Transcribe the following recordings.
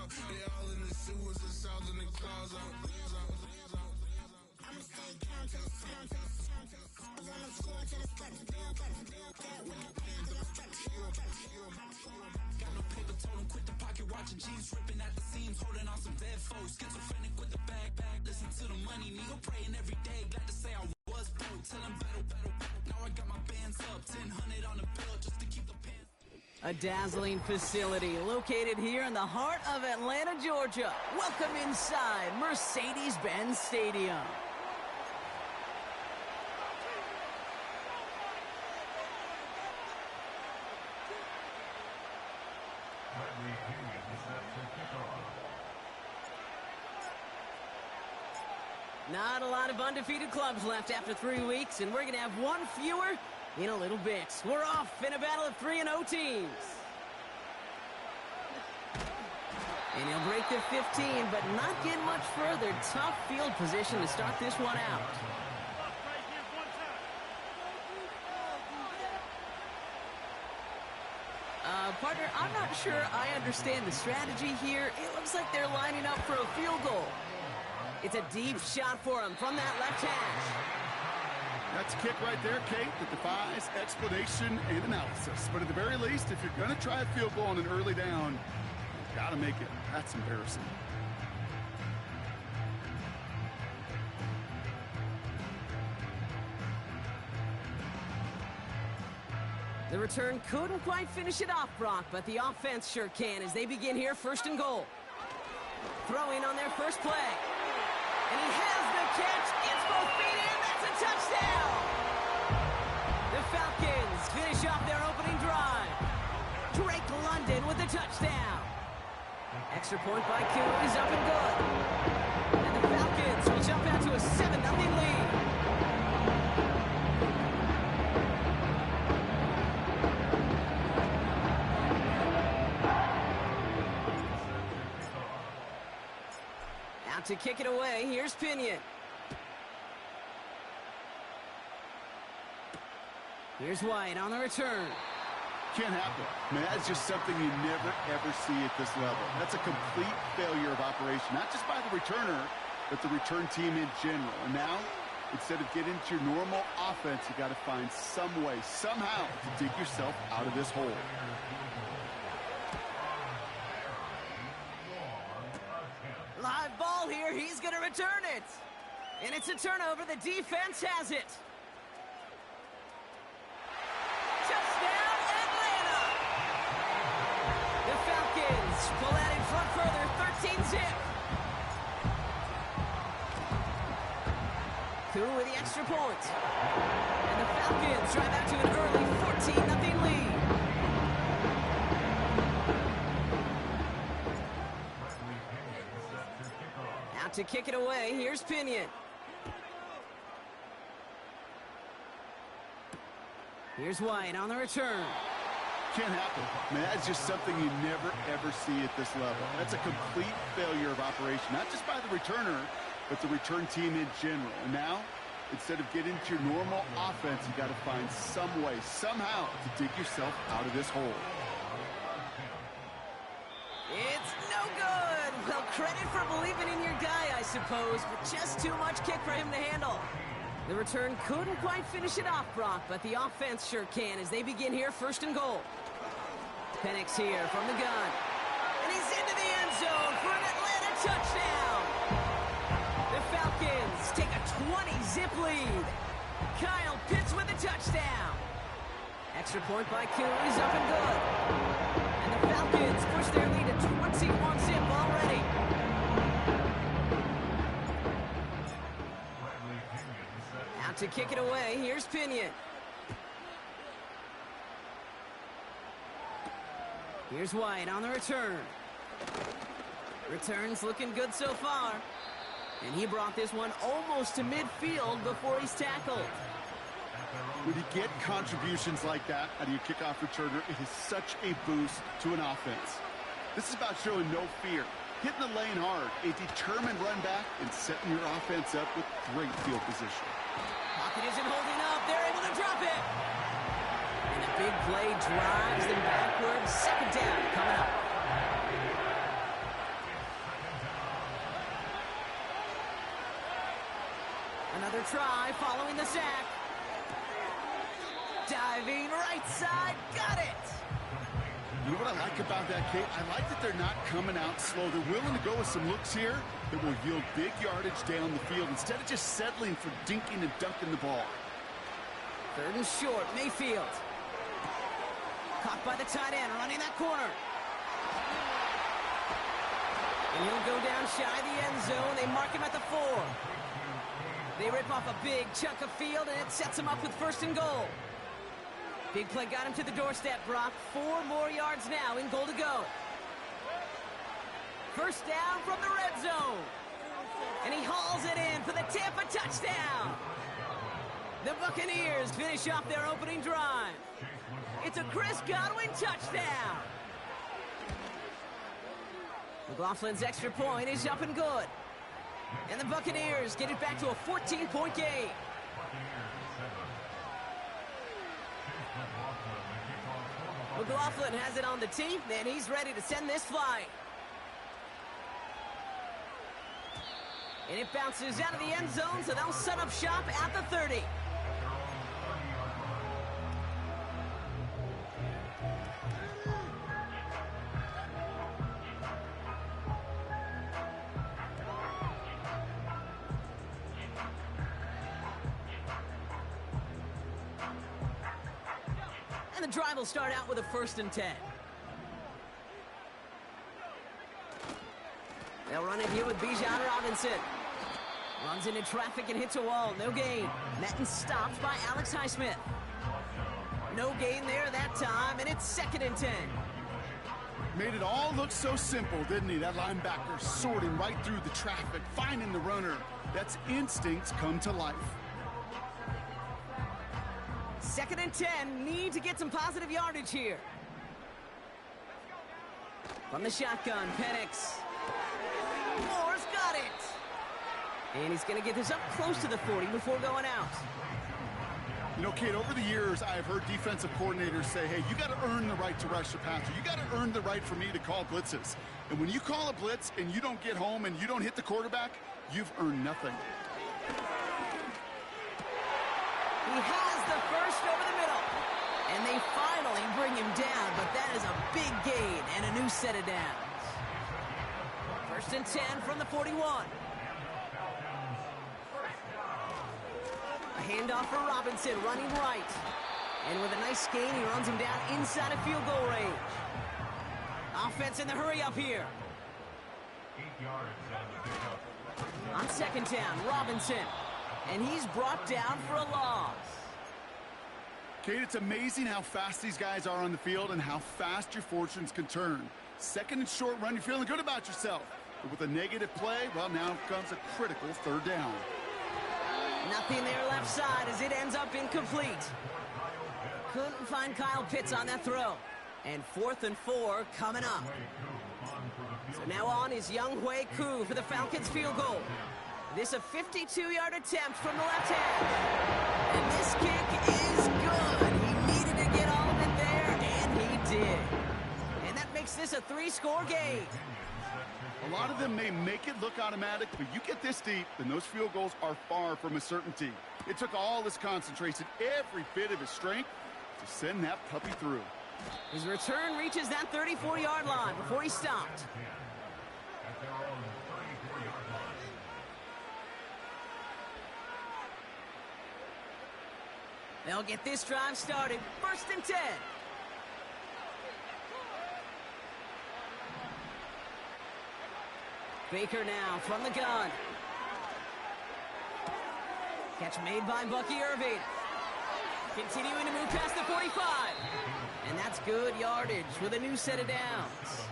They all in the sewers, the south in the closet. I'ma stay down to the sound, to the sound, to the sound. On the floor to the steps, still got with the pins in the steps, got no paper, told him quit the pocket, watching jeans ripping at the seams, holding on some dead folks, schizophrenic with the bag, listen to the money, nigga praying every day, glad to say I was broke, tell him battle, now I got my bands up, 1000 on the bill just to keep the pants. A dazzling facility located here in the heart of Atlanta, Georgia. Welcome inside Mercedes-Benz Stadium. Not a lot of undefeated clubs left after 3 weeks, and we're going to have one fewer in a little bit. We're off in a battle of 3-0 teams. And he'll break the 15, but not get much further. Tough field position to start this one out. Partner, I'm not sure I understand the strategy here. It looks like they're lining up for a field goal. It's a deep shot for him from that left hash. That's a kick right there, Kate, that defies explanation and analysis. But at the very least, if you're going to try a field goal on an early down, you've got to make it. That's embarrassing. The return couldn't quite finish it off, Brock, but the offense sure can as they begin here, 1st and goal. Throwing on their first play. And he has the catch, gets both feet in, that's a touchdown! The Falcons finish off their opening drive. Drake London with the touchdown. Extra point by Kuhn is up and good. And the Falcons will jump out to a 7-0 lead. To kick it away, here's Pinion. Here's White on the return. Can't happen. Man, that's just something you never, ever see at this level. That's a complete failure of operation, not just by the returner, but the return team in general. And now, instead of getting to your normal offense, you got to find some way, somehow, to dig yourself out of this hole. Live ball here, he's going to return it. And it's a turnover, the defense has it. Touchdown, Atlanta! The Falcons pull out in front further, 13-zip. Kuhn with the extra point. And the Falcons drive out to an early 14-0 lead. To kick it away, here's Pinion. Here's White on the return. Can't happen. Man, that's just something you never, ever see at this level. That's a complete failure of operation, not just by the returner, but the return team in general. And now, instead of getting to your normal offense, you got to find some way, somehow, to dig yourself out of this hole. It's no good. Well, credit for believing in your guy, I suppose, but just too much kick for him to handle. The return couldn't quite finish it off, Brock, but the offense sure can as they begin here, 1st and goal. Penix here from the gun. And he's into the end zone for an Atlanta touchdown. The Falcons take a 20-zip lead. Kyle Pitts with a touchdown. Extra point by Kuhn is up and good. And the Falcons push their lead to 21-zip already. Out to kick it away, here's Pinion. Here's White on the return. Return's looking good so far. And he brought this one almost to midfield before he's tackled. When you get contributions like that out of your kickoff returner, it is such a boost to an offense. This is about showing no fear, hitting the lane hard, a determined run back, and setting your offense up with great field position. Pocket isn't holding up. They're able to drop it. And the big play drives them backwards. 2nd down coming up. try following the sack. Diving right side, got it. You know what I like about that, Kate? I like that they're not coming out slow. They're willing to go with some looks here that will yield big yardage down the field instead of just settling for dinking and dunking the ball. 3rd and short, Mayfield. Caught by the tight end, running that corner. And he'll go down shy of the end zone. They mark him at the 4. They rip off a big chunk of field, and it sets him up with 1st and goal. Big play got him to the doorstep, Brock. 4 more yards now in goal to go. 1st down from the red zone. And he hauls it in for the Tampa touchdown. The Buccaneers finish off their opening drive. It's a Chris Godwin touchdown. McLaughlin's extra point is up and good. And the Buccaneers get it back to a 14-point game. McLaughlin has it on the tee, and he's ready to send this flight. And it bounces out of the end zone, so they'll set up shop at the 30. And the drive will start out with a 1st and 10. They'll run it here with Bijan Robinson. Runs into traffic and hits a wall. No gain. Madden stopped by Alex Highsmith. No gain there that time, and it's 2nd and 10. Made it all look so simple, didn't he? That linebacker sorting right through the traffic, finding the runner. That's instincts come to life. 2nd and 10, need to get some positive yardage here. From the shotgun, Penix. Moore's got it. And he's going to get this up close to the 40 before going out. You know, Kate, over the years, I've heard defensive coordinators say, hey, you got to earn the right to rush the passer. You got to earn the right for me to call blitzes. And when you call a blitz and you don't get home and you don't hit the quarterback, you've earned nothing. He has the 1st over the middle. And they finally bring him down, but that is a big gain and a new set of downs. 1st and 10 from the 41. A handoff for Robinson, running right. And with a nice gain, he runs him down inside of field goal range. Offense in the hurry up here. 8 yards on the pickup. On 2nd down, Robinson. And he's brought down for a loss. Kate, it's amazing how fast these guys are on the field and how fast your fortunes can turn. 2nd and short run, you're feeling good about yourself. But with a negative play, well, now comes a critical 3rd down. Nothing there left side as it ends up incomplete. Couldn't find Kyle Pitts on that throw. And 4th and 4 coming up. So now on is Younghoe Koo for the Falcons field goal. This a 52-yard attempt from the left hand. And this kick is good. He needed to get all of it there, and he did. And that makes this a 3-score game. A lot of them may make it look automatic, but you get this deep, and those field goals are far from a certainty. It took all his concentration, every bit of his strength, to send that puppy through. His return reaches that 34-yard line before he stopped. They'll get this drive started. 1st and 10. Baker now from the gun. Catch made by Bucky Irving. Continuing to move past the 45. And that's good yardage with a new set of downs.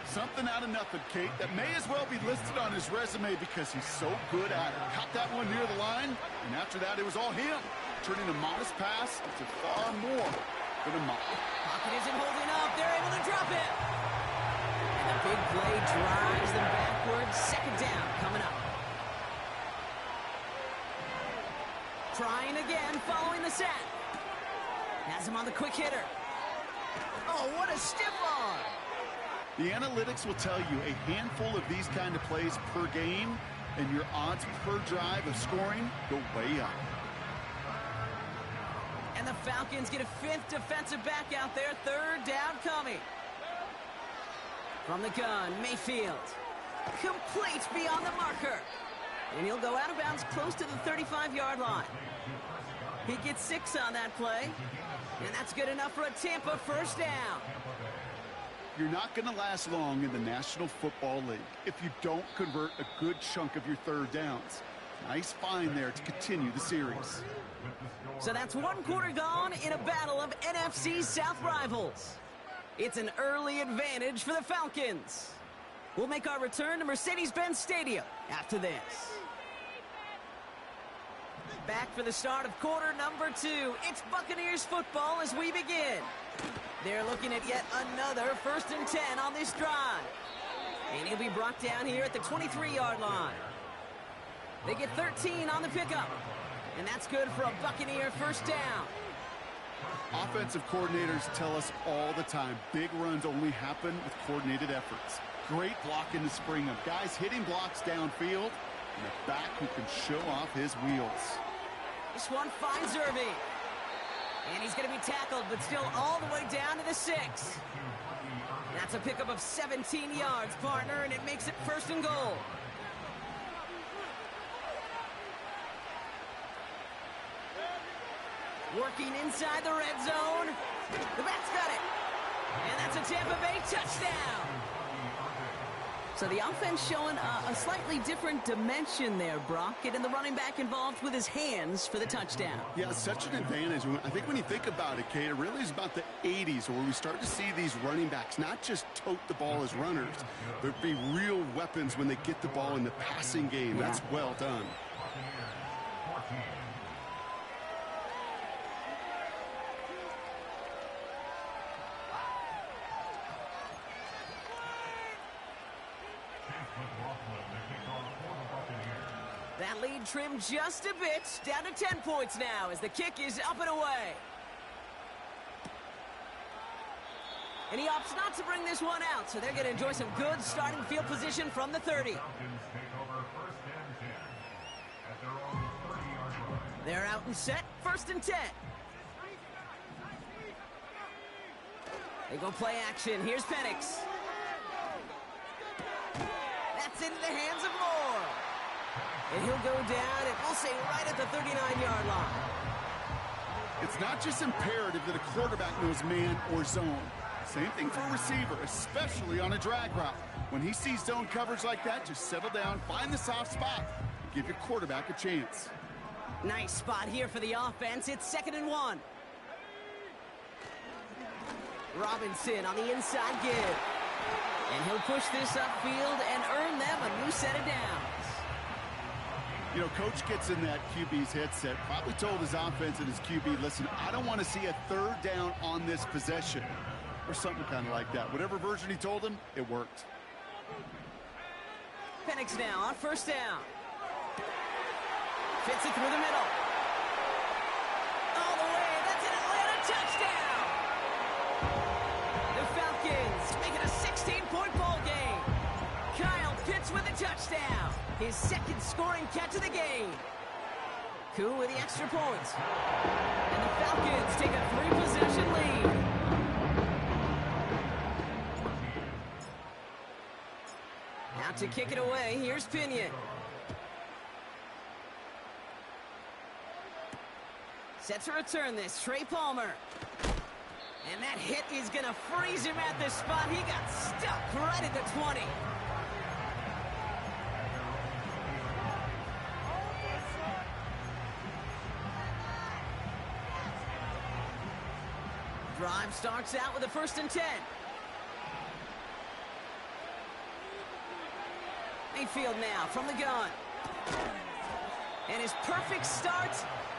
Something out of nothing, Kate, that may as well be listed on his resume because he's so good at it. Caught that one near the line, and after that, it was all him. Turning a modest pass into far more than a mop. Pocket isn't holding up. They're able to drop it. And a big play drives them backwards. 2nd down coming up. Trying again following the sack. Has him on the quick hitter. Oh, what a stiff arm. The analytics will tell you a handful of these kind of plays per game and your odds per drive of scoring go way up. And the Falcons get a fifth defensive back out there. Third down coming. From the gun, Mayfield. Complete beyond the marker. And he'll go out of bounds close to the 35-yard line. He gets 6 on that play. And that's good enough for a Tampa first down. You're not going to last long in the National Football League if you don't convert a good chunk of your third downs. Nice find there to continue the series. So that's one quarter gone in a battle of NFC South rivals. It's an early advantage for the Falcons. We'll make our return to Mercedes-Benz Stadium after this. Back for the start of quarter number 2. It's Buccaneers football as we begin. They're looking at yet another 1st and 10 on this drive. And he'll be brought down here at the 23-yard line. They get 13 on the pickup. And that's good for a Buccaneer first down. Offensive coordinators tell us all the time, big runs only happen with coordinated efforts. Great blocking to spring them. Guys hitting blocks downfield, and a back who can show off his wheels. This one finds Irving. And he's going to be tackled, but still all the way down to the 6. That's a pickup of 17 yards, partner, and it makes it 1st and goal. Working inside the red zone. The back's got it. And that's a Tampa Bay touchdown. So the offense showing a slightly different dimension there, Brock. Getting the running back involved with his hands for the touchdown. Yeah, such an advantage. I think when you think about it, Kate, it really is about the 80s where we start to see these running backs not just tote the ball as runners, but be real weapons when they get the ball in the passing game. Yeah. That's well done. That lead trimmed just a bit, down to 10 points now as the kick is up and away. And he opts not to bring this one out, so they're going to enjoy some good starting field position from the 30. They're out and set, 1st and 10. They go play action. Here's Penix. That's into the hands of Moore. And he'll go down, and we'll say right at the 39-yard line. It's not just imperative that a quarterback knows man or zone. Same thing for a receiver, especially on a drag route. When he sees zone coverage like that, just settle down, find the soft spot, and give your quarterback a chance. Nice spot here for the offense. It's 2nd and 1. Robinson on the inside give. And he'll push this upfield and earn them a new set of downs. You know, Coach gets in that QB's headset, probably told his offense and his QB, listen, I don't want to see a 3rd down on this possession. Or something kind of like that. Whatever version he told him, it worked. Penix now on 1st down. Fits it through the middle. All the way, that's an Atlanta touchdown! The Falcons make it a 16-point ball game. Kyle Pitts with a touchdown. His 2nd scoring catch of the game. Koo with the extra points. And the Falcons take a 3-possession lead. Now to kick it away, here's Pinion. Set to return this, Trey Palmer. And that hit is going to freeze him at this spot. He got stuck right at the 20. Drive starts out with a 1st and 10. Mayfield now from the gun. And his perfect start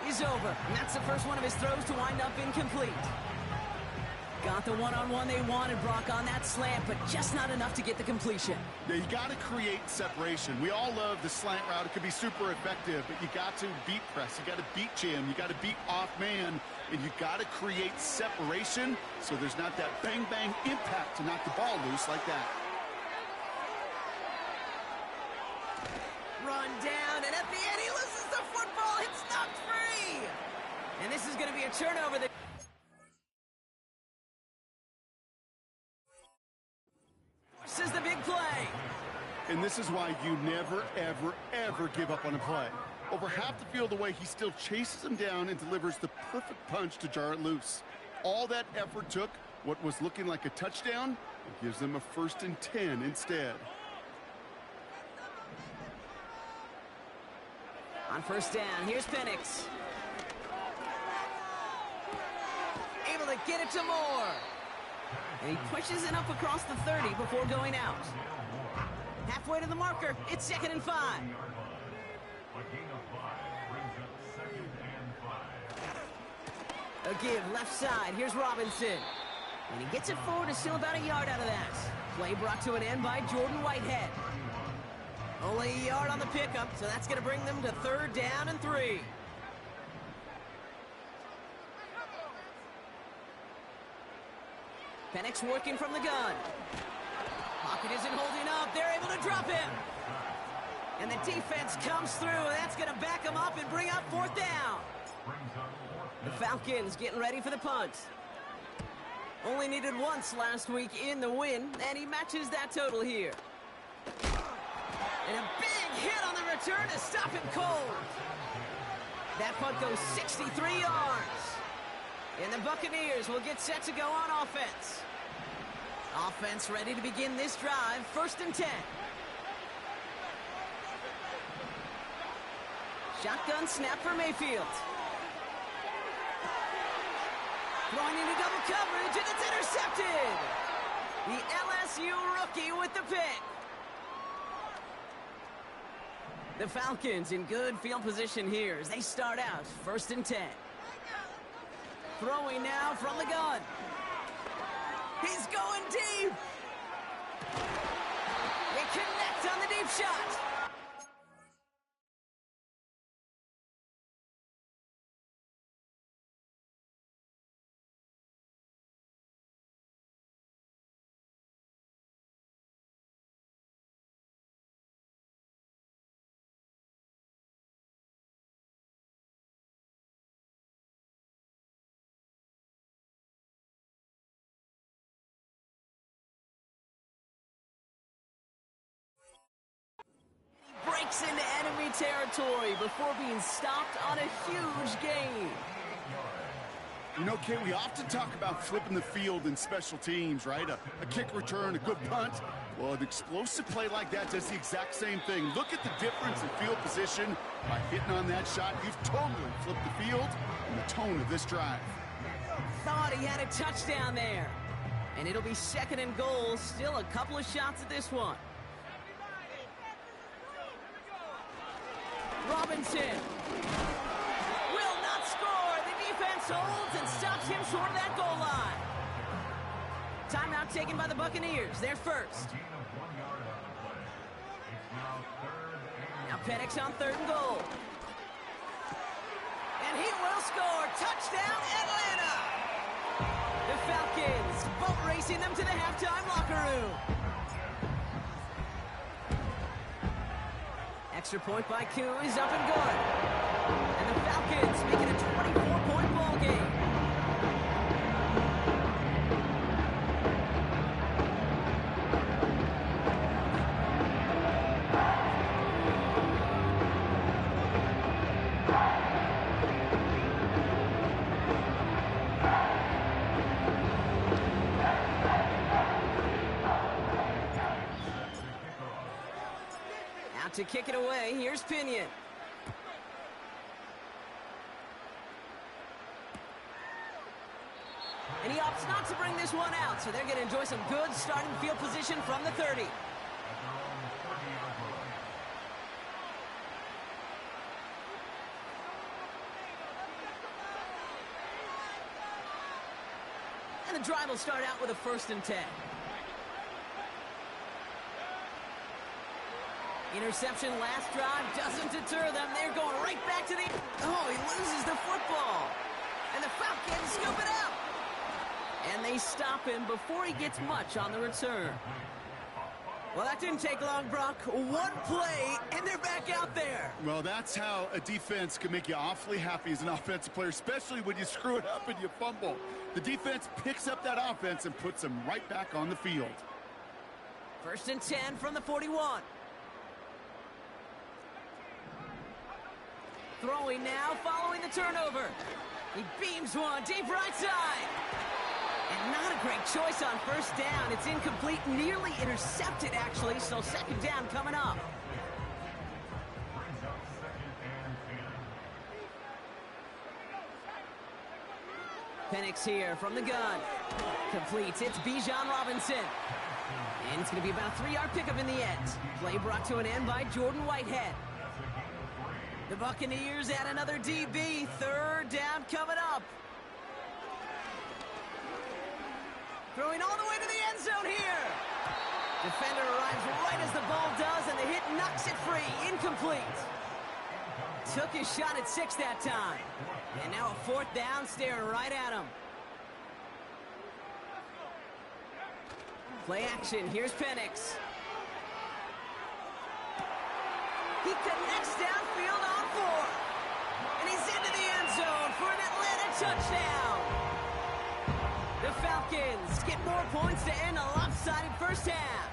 is over. And that's the first one of his throws to wind up incomplete. Got the one-on-one they wanted, Brock, on that slant, but just not enough to get the completion. Yeah, you got to create separation. We all love the slant route. It could be super effective, but you got to beat press. You got to beat jam. You got to beat off man, and you got to create separation so there's not that bang-bang impact to knock the ball loose like that. run down, and at the end he loses the football. It's knocked free. And this is going to be a turnover. This is the big play. And this is why you never, ever, ever give up on a play. Over half the field away, he still chases him down and delivers the perfect punch to jar it loose. All that effort took what was looking like a touchdown and gives them a 1st and 10 instead. On 1st down, here's Penix. Able to get it to Moore. And he pushes it up across the 30 before going out. Halfway to the marker, it's 2nd and 5. A give left side, here's Robinson. And he gets it forward to still about a yard out of that. Play brought to an end by Jordan Whitehead. Only a yard on the pickup, so that's going to bring them to 3rd down and 3. Penix working from the gun. Pocket isn't holding up. They're able to drop him. And the defense comes through, and that's going to back them up and bring up 4th down. The Falcons getting ready for the punt. Only needed once last week in the win, and he matches that total here. And a big hit on the return to stop him cold. That punt goes 63 yards. And the Buccaneers will get set to go on offense. Offense ready to begin this drive, 1st and 10. Shotgun snap for Mayfield. Throwing into double coverage, and it's intercepted. The LSU rookie with the pick. The Falcons in good field position here as they start out, 1st and 10. Throwing now from the gun. He's going deep. They connect on the deep shot. Breaks into enemy territory before being stopped on a huge gain. You know, Kay, we often talk about flipping the field in special teams, right? A kick return, a good punt. Well, an explosive play like that does the exact same thing. Look at the difference in field position. By hitting on that shot, you've totally flipped the field and the tone of this drive. Thought he had a touchdown there. And it'll be 2nd and goal. Still a couple of shots at this one. Robinson will not score. The defense holds and stops him short of that goal line. Timeout taken by the Buccaneers. They're first. Now Penix on 3rd and goal. And he will score. Touchdown, Atlanta. The Falcons boat racing them to the halftime locker room. Extra point by Koo is up and good. And the Falcons make it a 24-point ball game. To kick it away, here's Pinion. And he opts not to bring this one out, so they're going to enjoy some good starting field position from the 30. And the drive will start out with a 1st and 10. Interception last drive doesn't deter them. They're going right back to the... Oh, he loses the football. And the Falcons scoop it up. And they stop him before he gets much on the return. Well, that didn't take long, Brock. One play, and they're back out there. Well, that's how a defense can make you awfully happy as an offensive player, especially when you screw it up and you fumble. The defense picks up that offense and puts them right back on the field. 1st and 10 from the 41. Throwing now, following the turnover. He beams one deep right side. And not a great choice on 1st down. It's incomplete, nearly intercepted, actually, so 2nd down coming up. Penix here from the gun. Completes. It's Bijan Robinson. And it's going to be about a 3-yard pickup in the end. Play brought to an end by Jordan Whitehead. The Buccaneers add another DB. 3rd down coming up. Throwing all the way to the end zone here. Defender arrives right as the ball does, and the hit knocks it free. Incomplete. Took his shot at 6 that time. And now a 4th down staring right at him. Play action. Here's Penix. He connects downfield on 4. And he's into the end zone for an Atlanta touchdown. The Falcons get more points to end a lopsided 1st half.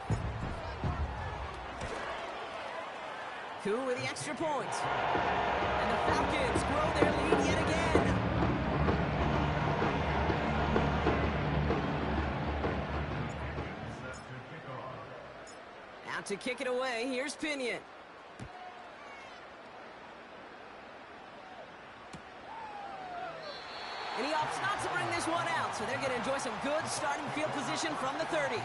Koo with the extra point. And the Falcons grow their lead yet again. Out to kick it away, here's Pinion. And he opts not to bring this one out, so they're going to enjoy some good starting field position from the 30.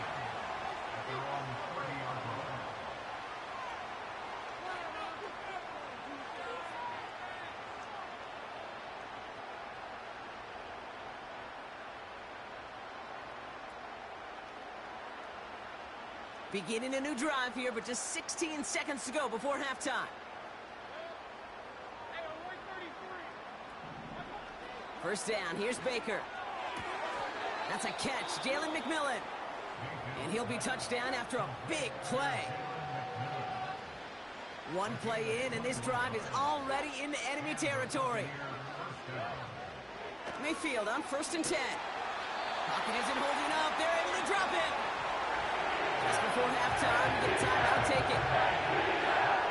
Beginning a new drive here, but just 16 seconds to go before halftime. 1st down, here's Baker. That's a catch, Jalen McMillan. And he'll be touchdown after a big play. One play in, and this drive is already into enemy territory. Mayfield on 1st and 10. Pocket isn't holding up, they're able to drop it. Just before halftime, get a timeout taken.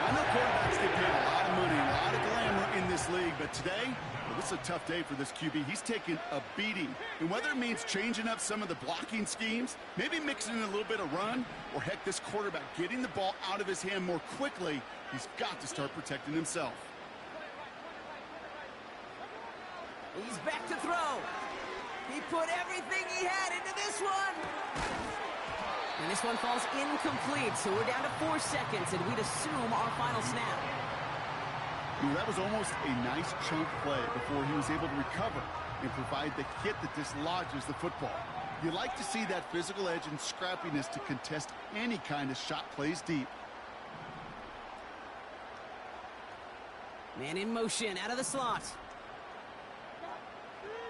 I know quarterbacks get paid a lot of money, a lot of glamour in this league, but today, well, this is a tough day for this QB. He's taking a beating. And whether it means changing up some of the blocking schemes, maybe mixing in a little bit of run, or heck, this quarterback getting the ball out of his hand more quickly, he's got to start protecting himself. He's back to throw. He put everything he had into this one. And this one falls incomplete, so we're down to 4 seconds, and we'd assume our final snap. That was almost a nice chunk play before he was able to recover and provide the hit that dislodges the football. You like to see that physical edge and scrappiness to contest any kind of shot plays deep. Man in motion, out of the slot.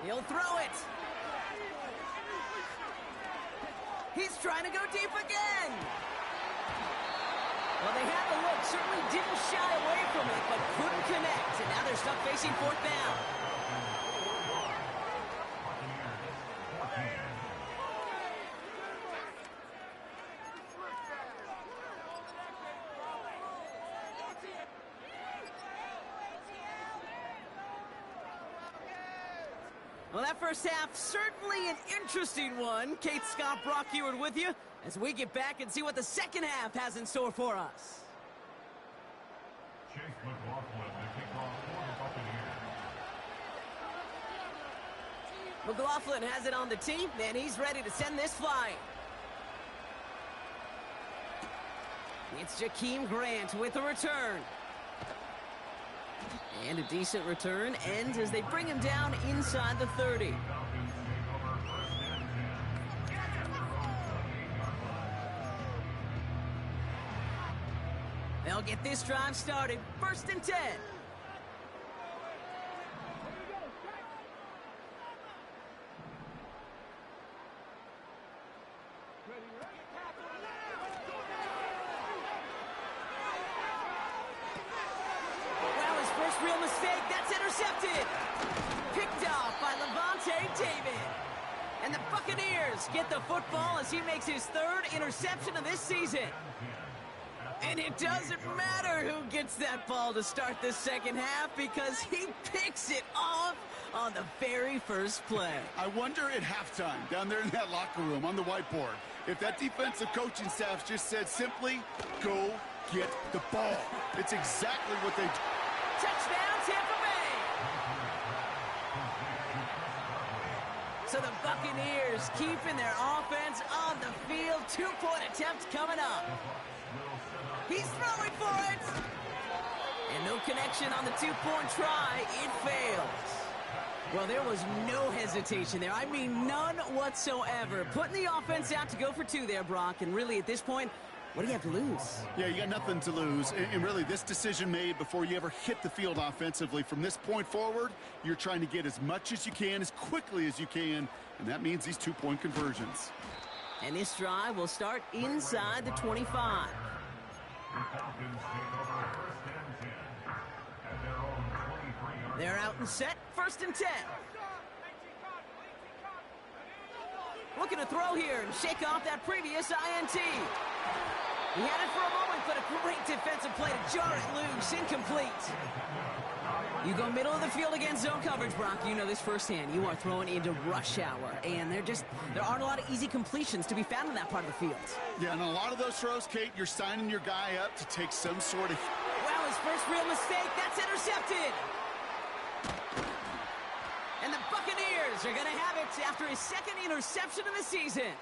He'll throw it. He's trying to go deep again. Well, they had the look, certainly didn't shy away from it, but couldn't connect. And now they're stuck facing 4th down. Well, that 1st half, certainly an interesting one. Kate Scott, Brock Ewart with you as we get back and see what the 2nd half has in store for us. McLaughlin has it on the tee, and he's ready to send this flying. It's Jakeem Grant with the return. And a decent return ends as they bring him down inside the 30. They'll get this drive started. 1st and 10. intercepted. Picked off by Levante David. And the Buccaneers get the football as he makes his third interception of this season. And it doesn't matter who gets that ball to start the second half because he picks it off on the very first play. I wonder at halftime, down there in that locker room on the whiteboard, if that defensive coaching staff just said simply, go get the ball. It's exactly what they do. Touchdown, Tampa Bay! So the Buccaneers keeping their offense on the field. 2-point attempt coming up. He's throwing for it! And no connection on the 2-point try. It fails. Well, there was no hesitation there. I mean, none whatsoever. Putting the offense out to go for two there, Brock. And really, at this point, what do you have to lose? Yeah, you got nothing to lose. And really, this decision made before you ever hit the field offensively. From this point forward, you're trying to get as much as you can, as quickly as you can. And that means these 2-point conversions. And this drive will start inside the 25. They're out and set. 1st and 10. Looking to throw here and shake off that previous INT. He had it for a moment, but a great defensive play to jar it loose. Incomplete. You go middle of the field against zone coverage, Brock. You know this firsthand. You are throwing into rush hour, and there aren't a lot of easy completions to be found in that part of the field. Yeah, and a lot of those throws, Kate, you're signing your guy up to take some sort of... Well, his first real mistake, that's intercepted. And the Buccaneers are going to have it after his second interception of the season.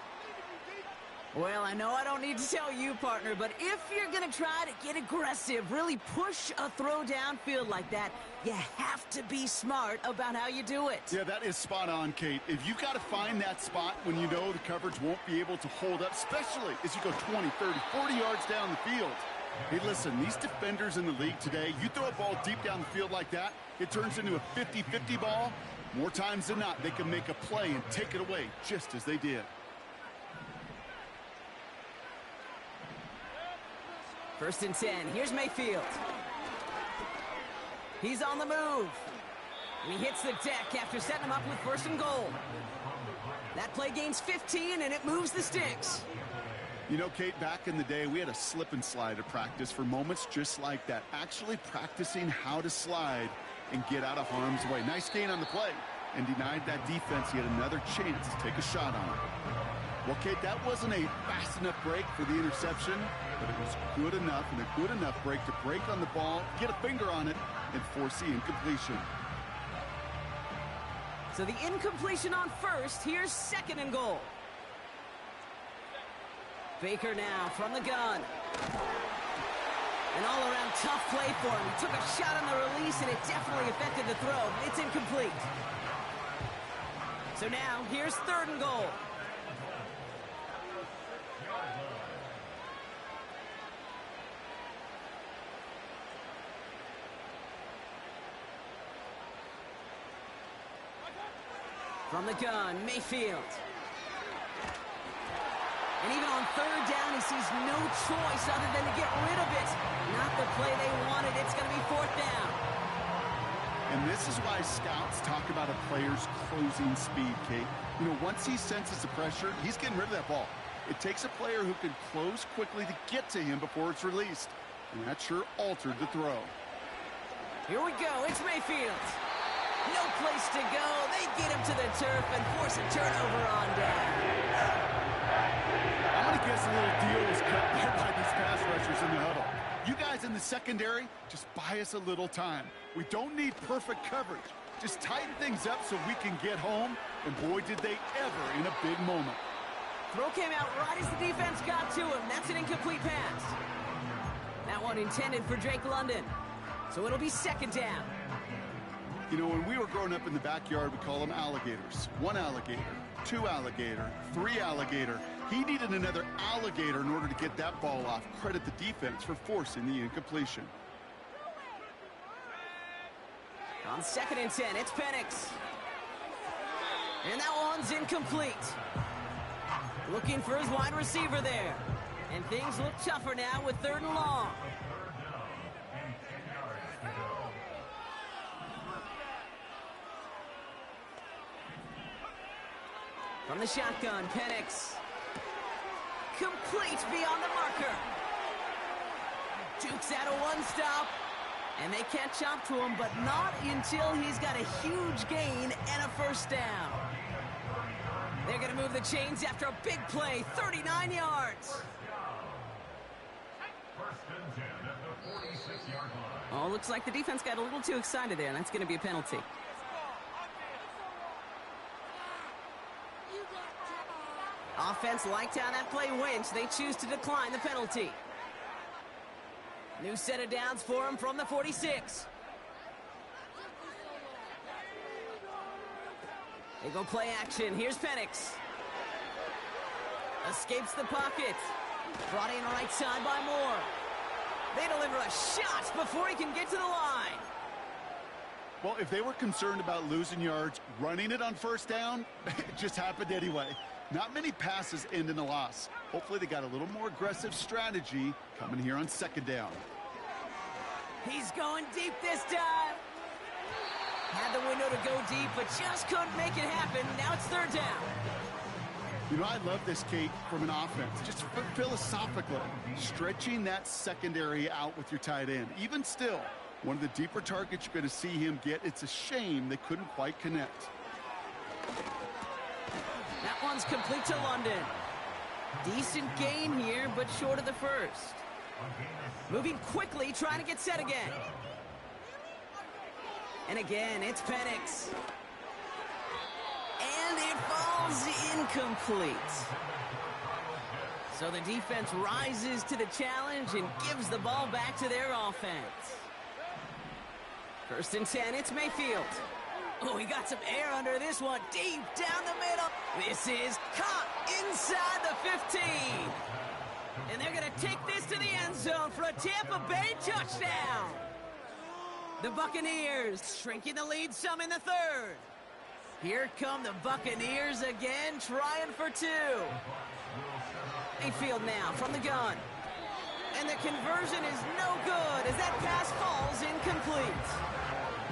Well, I know I don't need to tell you, partner, but if you're going to try to get aggressive, really push a throw downfield like that, you have to be smart about how you do it. Yeah, that is spot on, Kate. If you've got to find that spot when you know the coverage won't be able to hold up, especially as you go 20, 30, 40 yards down the field. Hey, listen, these defenders in the league today, you throw a ball deep down the field like that, it turns into a 50-50 ball. More times than not, they can make a play and take it away just as they did. 1st and 10. Here's Mayfield. He's on the move. And he hits the deck after setting him up with 1st and goal. That play gains 15, and it moves the sticks. You know, Kate, back in the day, we had a slip and slide at practice for moments just like that. Actually practicing how to slide and get out of harm's way. Nice gain on the play. And denied that defense yet another chance to take a shot on it. Well, Kate, that wasn't a fast enough break for the interception, but it was good enough and a good enough break to break on the ball, get a finger on it, and force the incompletion. So the incompletion on 1st. Here's 2nd and goal. Baker now from the gun. An all-around tough play for him. He took a shot on the release, and it definitely affected the throw. It's incomplete. So now, here's 3rd and goal. From the gun, Mayfield. And even on 3rd down, he sees no choice other than to get rid of it. Not the play they wanted. It's going to be 4th down. And this is why scouts talk about a player's closing speed, Kate. You know, once he senses the pressure, he's getting rid of that ball. It takes a player who can close quickly to get to him before it's released. And that sure altered the throw. Here we go. It's Mayfield. No place to go. They get him to the turf and force a turnover on down. I'm going to guess a little deal was cut there by these pass rushers in the huddle. You guys in the secondary, just buy us a little time. We don't need perfect coverage. Just tighten things up so we can get home. And boy, did they ever in a big moment. Throw came out right as the defense got to him. That's an incomplete pass. That one intended for Drake London. So it'll be 2nd down. You know, when we were growing up in the backyard, we call them alligators. 1 alligator, 2 alligator, 3 alligator. He needed another alligator in order to get that ball off. Credit the defense for forcing the incompletion. On 2nd and 10, it's Penix. And that one's incomplete. Looking for his wide receiver there. And things look tougher now with 3rd and long. From the shotgun, Penix. Complete beyond the marker. Dukes out a one-stop. And they can't chop to him, but not until he's got a huge gain and a first down. They're going to move the chains after a big play, 39 yards. Oh, looks like the defense got a little too excited there, and that's going to be a penalty. Offense liked how that play went. They choose to decline the penalty. New set of downs for him from the 46. They go play action. Here's Penix. Escapes the pocket. Brought in right side by Moore. They deliver a shot before he can get to the line. Well, if they were concerned about losing yards, running it on first down, it just happened anyway. Not many passes end in a loss. Hopefully they got a little more aggressive strategy coming here on second down. He's going deep this time. Had the window to go deep, but just couldn't make it happen. Now it's third down. You know, I love this, Kate, from an offense. Just philosophically, stretching that secondary out with your tight end. Even still, one of the deeper targets you're going to see him get. It's a shame they couldn't quite connect. That one's complete to London. Decent gain here, but short of the first. Moving quickly, trying to get set again. And again, it's Penix. And it falls incomplete. So the defense rises to the challenge and gives the ball back to their offense. First and 10, it's Mayfield. Oh, he got some air under this one, deep down the middle. This is caught inside the 15. And they're going to take this to the end zone for a Tampa Bay touchdown. The Buccaneers shrinking the lead some in the third. Here come the Buccaneers again, trying for two. Mayfield now from the gun. And the conversion is no good as that pass falls incomplete.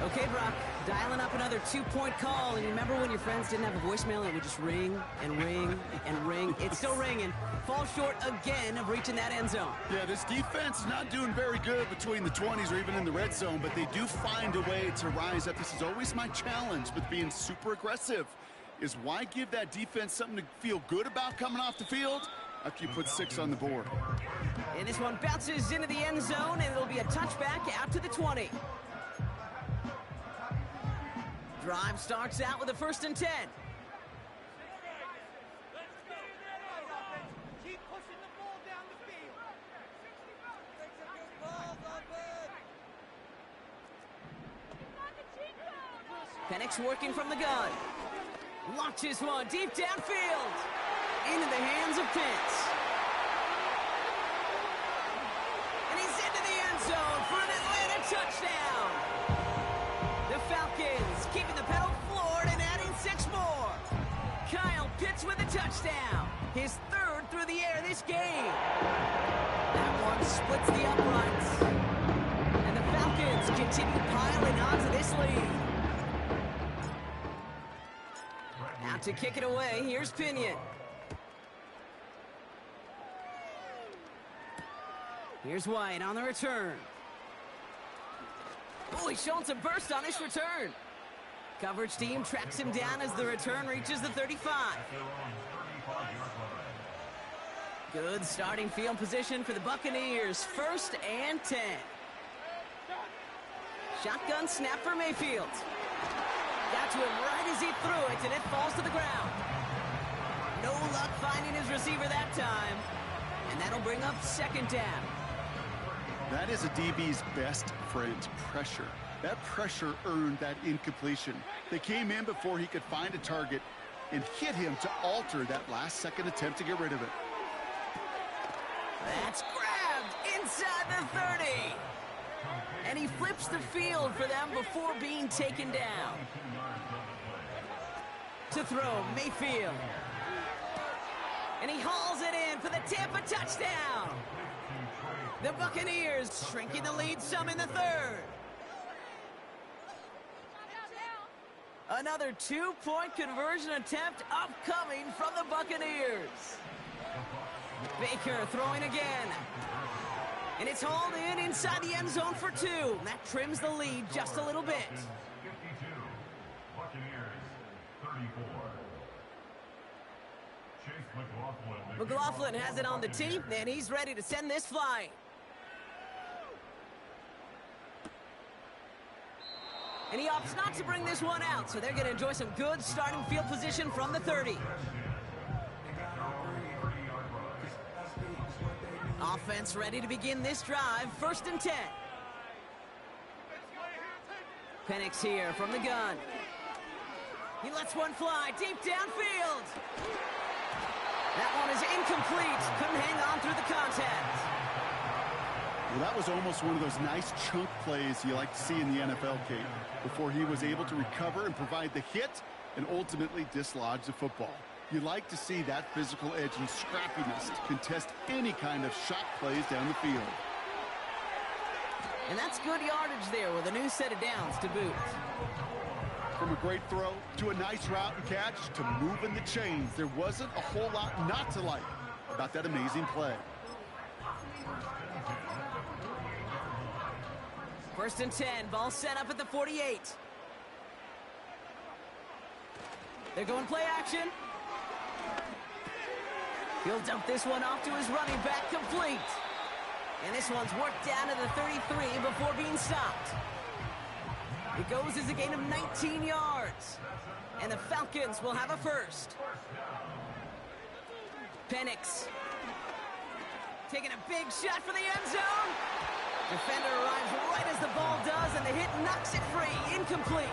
Okay, Brock, dialing up another two-point call. And you remember when your friends didn't have a voicemail and it would just ring and ring and ring? It's still ringing. Falls short again of reaching that end zone. Yeah, this defense is not doing very good between the 20s or even in the red zone, but they do find a way to rise up. This is always my challenge with being super aggressive, is why give that defense something to feel good about coming off the field after you put 6 on the board. And this one bounces into the end zone, and it'll be a touchback out to the 20. Drive starts out with a first and 10. Keep pushing the ball down the field. Penix working from the gun. Launches one deep downfield. Into the hands of Pitts. And he's into the end zone for an Atlanta touchdown. The Falcons keeping the pedal floored and adding 6 more. Kyle Pitts with a touchdown. His third through the air this game. That one splits the uprights. And the Falcons continue piling onto this lead. Out to kick it away, here's Pinion. Here's White on the return. Oh, he's showing some burst on his return. Coverage team tracks him down as the return reaches the 35. Good starting field position for the Buccaneers. First and 10. Shotgun snap for Mayfield. Got to him right as he threw it, and it falls to the ground. No luck finding his receiver that time. And that'll bring up second down. That is a DB's best friend, pressure. That pressure earned that incompletion. They came in before he could find a target and hit him to alter that last-second attempt to get rid of it. That's grabbed inside the 30. And he flips the field for them before being taken down. To throw, Mayfield. And he hauls it in for the Tampa touchdown. The Buccaneers shrinking the lead some in the third. Another two-point conversion attempt upcoming from the Buccaneers. Baker throwing again. And it's hauled in inside the end zone for 2. That trims the lead just a little bit. 52, Buccaneers, 34. Chase McLaughlin has it on the tee, and he's ready to send this flying. And he opts not to bring this one out, so they're going to enjoy some good starting field position from the 30. Offense ready to begin this drive, 1st and 10. Penix here from the gun. He lets one fly deep downfield. That one is incomplete. Couldn't hang on through the contact. Well, that was almost one of those nice chunk plays you like to see in the NFL, Kate, before he was able to recover and provide the hit and ultimately dislodge the football. You like to see that physical edge and scrappiness to contest any kind of shot plays down the field. And that's good yardage there with a new set of downs to boot. From a great throw to a nice route and catch to moving the chains, there wasn't a whole lot not to like about that amazing play. 1st and 10, ball set up at the 48. They're going play action. He'll dump this one off to his running back, complete. And this one's worked down to the 33 before being stopped. It goes as a gain of 19 yards. And the Falcons will have a first. Penix taking a big shot for the end zone. Defender arrives right as the ball does, and the hit knocks it free. Incomplete.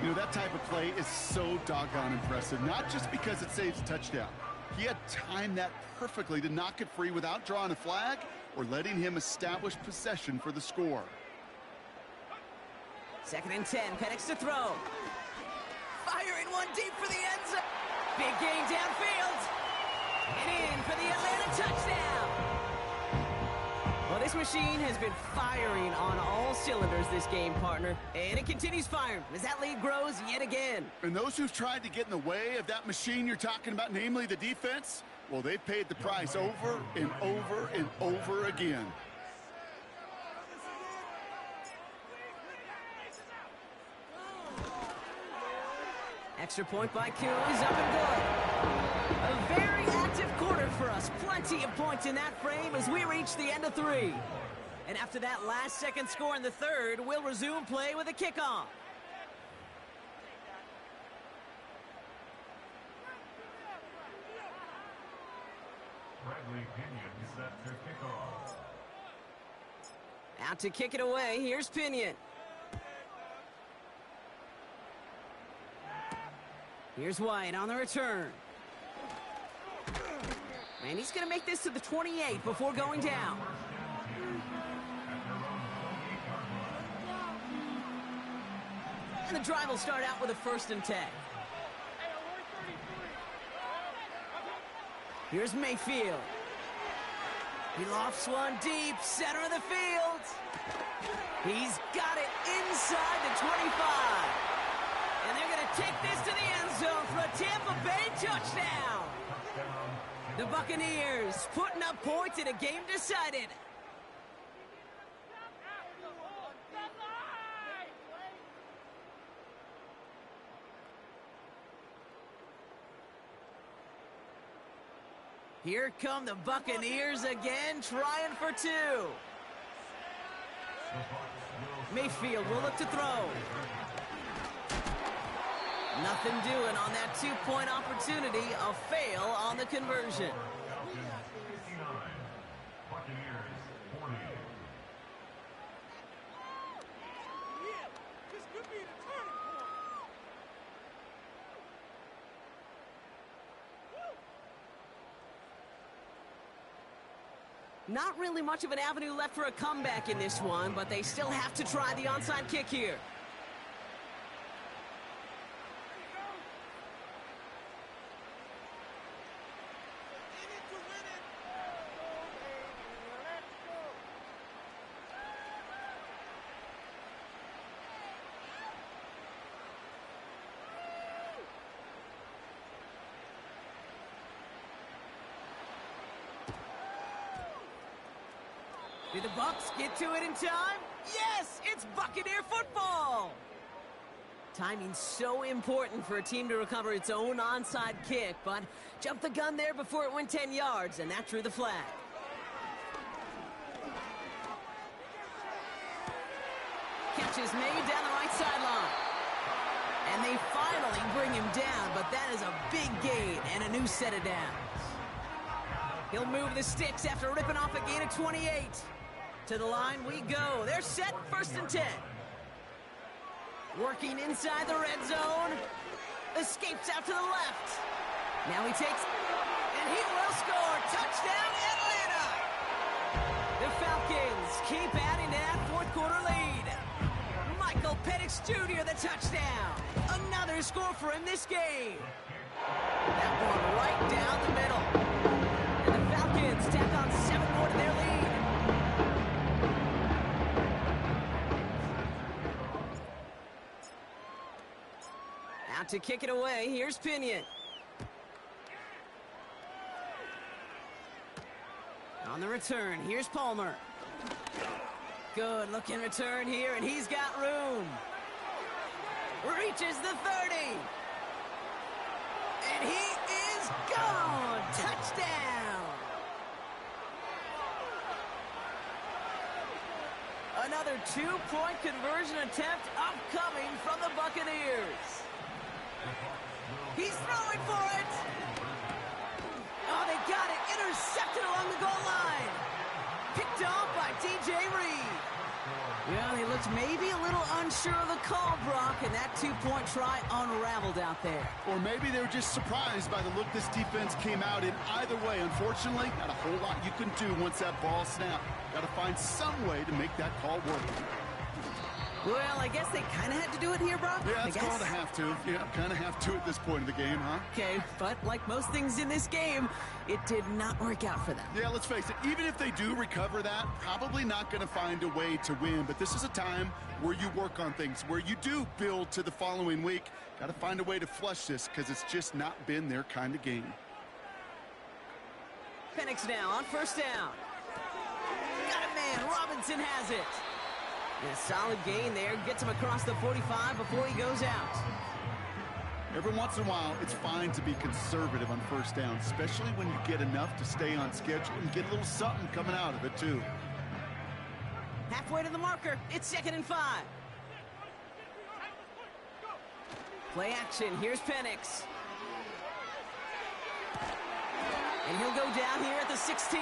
You know, that type of play is so doggone impressive, not just because it saves a touchdown. He had timed that perfectly to knock it free without drawing a flag or letting him establish possession for the score. 2nd and 10, Penix to throw. Firing one deep for the end zone. Big gain downfield. And in for the Atlanta touchdown. Well, this machine has been firing on all cylinders this game, partner. And it continues firing as that lead grows yet again. And those who've tried to get in the way of that machine you're talking about, namely the defense, well, they've paid the price over and over and over again. Extra point by Q is up and good. A very active quarter for us. Plenty of points in that frame as we reach the end of 3. And after that last-second score in the 3rd, we'll resume play with a kickoff. Bradley Pinion set to kick off. Out to kick it away, here's Pinion. Here's White on the return. And he's going to make this to the 28 before going down. And the drive will start out with a 1st and 10. Here's Mayfield. He lofts one deep, center of the field. He's got it inside the 25. And they're going to take this to the end zone for a Tampa Bay touchdown. The Buccaneers putting up points in a game decided. Here come the Buccaneers again, trying for 2. Mayfield will look to throw. Nothing doing on that 2-point opportunity. A fail on the conversion. 59, Buccaneers 40. This could be the turning point. Not really much of an avenue left for a comeback in this one, but they still have to try the onside kick here. Do the Bucs get to it in time? Yes, it's Buccaneer football! Timing's so important for a team to recover its own onside kick, but jumped the gun there before it went 10 yards, and that drew the flag. Catch is made down the right sideline. And they finally bring him down, but that is a big gain and a new set of downs. He'll move the sticks after ripping off a gain of 28. To the line we go. They're set, 1st and 10. Working inside the red zone. Escapes out to the left. Now he takes, and he will score. Touchdown, Atlanta! The Falcons keep adding to that fourth quarter lead. Michael Penix Jr. the touchdown. Another score for him this game. That one right down the middle. And the Falcons tack on 7 more to their lead. Out to kick it away, here's Pinion. On the return, here's Palmer. Good looking return here, and he's got room. Reaches the 30. And he is gone. Touchdown. Another 2-point conversion attempt upcoming from the Buccaneers. He's throwing for it. Oh, they got it. Intercepted along the goal line. Picked off by DJ Reed. Well, he looked maybe a little unsure of the call, Brock, and that 2-point try unraveled out there. Or maybe they were just surprised by the look this defense came out in. Either way, unfortunately, not a whole lot you can do once that ball snapped. Got to find some way to make that call work. Well, I guess they kind of had to do it here, Brock. Yeah, it's called a have to. Yeah, kind of have to at this point in the game, huh? Okay, but like most things in this game, it did not work out for them. Yeah, let's face it, even if they do recover that, probably not going to find a way to win. But this is a time where you work on things, where you do build to the following week. Got to find a way to flush this because it's just not been their kind of game. Penix now on 1st down. Got a man. Robinson has it. And a solid gain there. Gets him across the 45 before he goes out. Every once in a while, it's fine to be conservative on 1st down, especially when you get enough to stay on schedule and get a little something coming out of it, too. Halfway to the marker. It's 2nd and 5. Play action. Here's Penix. And he'll go down here at the 16.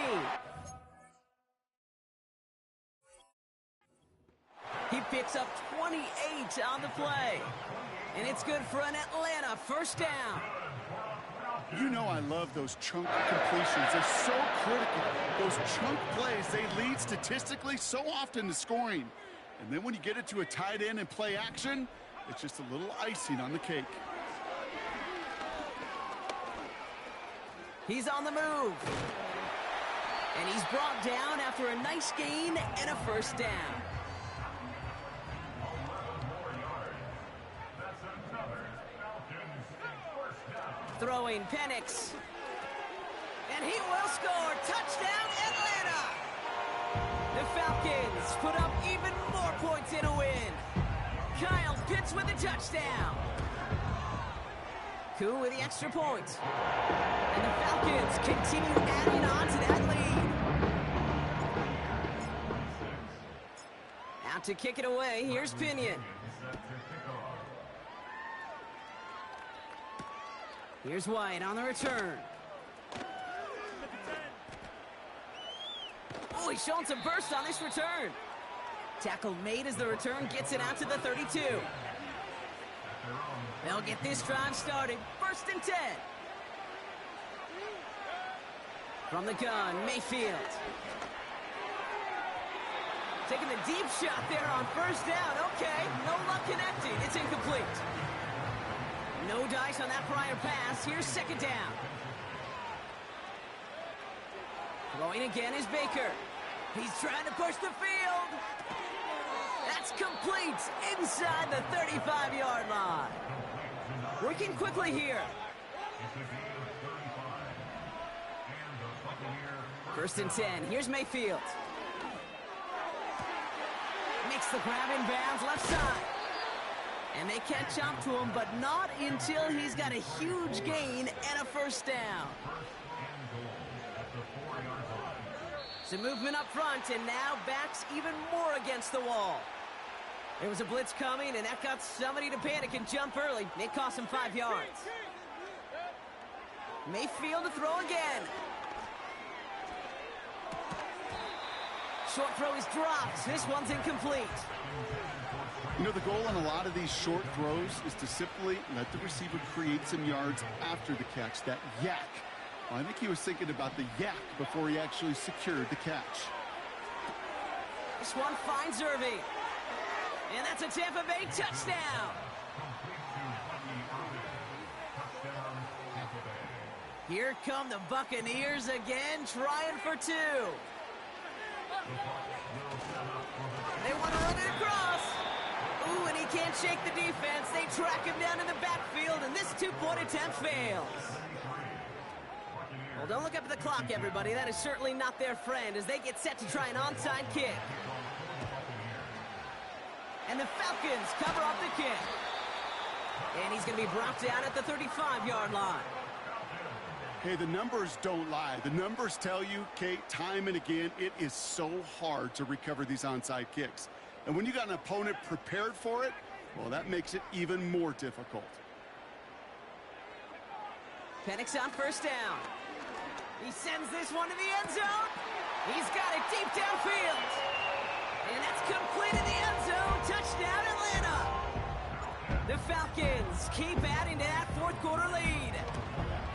He picks up 28 on the play. And it's good for an Atlanta 1st down. You know I love those chunk completions. They're so critical. Those chunk plays, they lead statistically so often to scoring. And then when you get it to a tight end and play action, it's just a little icing on the cake. He's on the move. And he's brought down after a nice gain and a 1st down. Throwing Penix. And he will score. Touchdown, Atlanta! The Falcons put up even more points in a win. Kyle Pitts with a touchdown. Koo with the extra point. And the Falcons continue adding on to that lead. Out to kick it away, here's Pinion. Here's White on the return. Oh, he's showing some burst on this return. Tackle made as the return gets it out to the 32. They'll get this drive started. 1st and 10. From the gun, Mayfield. Taking the deep shot there on 1st down. Okay, no luck connecting. It's incomplete. No dice on that prior pass. Here's 2nd down. Throwing again is Baker. He's trying to push the field. That's complete inside the 35-yard line. Working quickly here. 1st and 10. Here's Mayfield. Makes the grab in bounds left side. And they catch up to him, but not until he's got a huge gain and a first down. Some movement up front, and now backs even more against the wall. There was a blitz coming, and that got somebody to panic and jump early. It cost him 5 yards. Mayfield to throw again. Short throw is dropped. This one's incomplete. You know, the goal on a lot of these short throws is to simply let the receiver create some yards after the catch, that yak. Well, I think he was thinking about the yak before he actually secured the catch. This one finds Irving. And that's a Tampa Bay touchdown. Here come the Buccaneers again, trying for 2. They want to run it across. Ooh, and he can't shake the defense. They track him down in the backfield, and this 2-point attempt fails. Well, don't look up at the clock, everybody. That is certainly not their friend as they get set to try an onside kick. And the Falcons cover up the kick. And he's going to be brought down at the 35-yard line. Hey, the numbers don't lie. The numbers tell you, Kate, time and again, it is so hard to recover these onside kicks. And when you got an opponent prepared for it, well, that makes it even more difficult. Penix on first down. He sends this one to the end zone. He's got it deep downfield. And that's complete in the end zone. Touchdown, Atlanta. The Falcons keep adding to that fourth-quarter lead.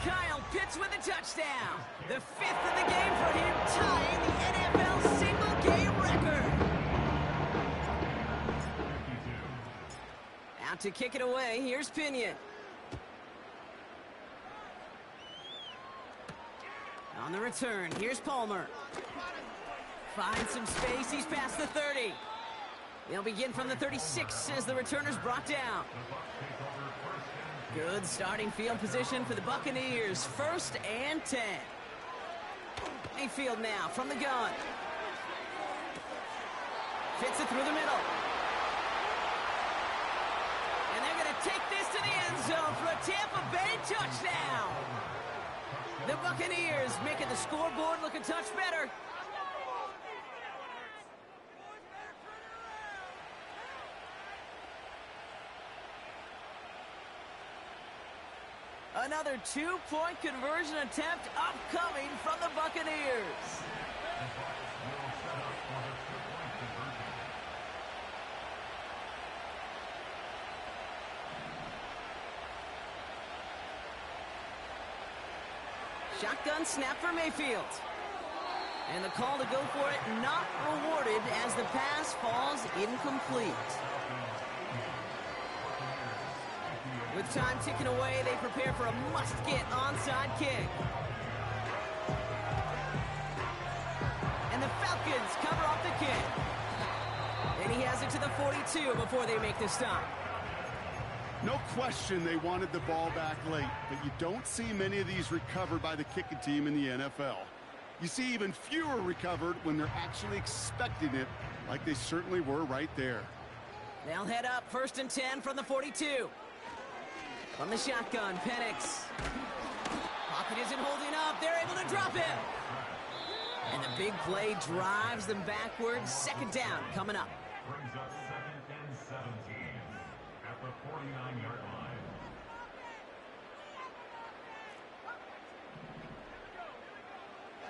Kyle Pitts with a touchdown. The 5th of the game for him, tying the NFL single-game record. Out to kick it away, here's Pinion. On the return, here's Palmer. Finds some space, he's past the 30. They'll begin from the 36 as the returner's brought down. Good starting field position for the Buccaneers. 1st and 10. Mayfield now from the gun. Fits it through the middle. And they're going to take this to the end zone for a Tampa Bay touchdown. The Buccaneers making the scoreboard look a touch better. Another 2-point conversion attempt upcoming from the Buccaneers. Shotgun snap for Mayfield. And the call to go for it not rewarded as the pass falls incomplete. With time ticking away, they prepare for a must-get onside kick. And the Falcons cover off the kick. And he has it to the 42 before they make the stop. No question they wanted the ball back late, but you don't see many of these recovered by the kicking team in the NFL. You see even fewer recovered when they're actually expecting it, like they certainly were right there. They'll head up 1st and 10 from the 42. From the shotgun, Penix. Pocket isn't holding up. They're able to drop him. And the big play drives them backwards. 2nd down coming up. Brings up 2nd and 17 at the 49-yard line.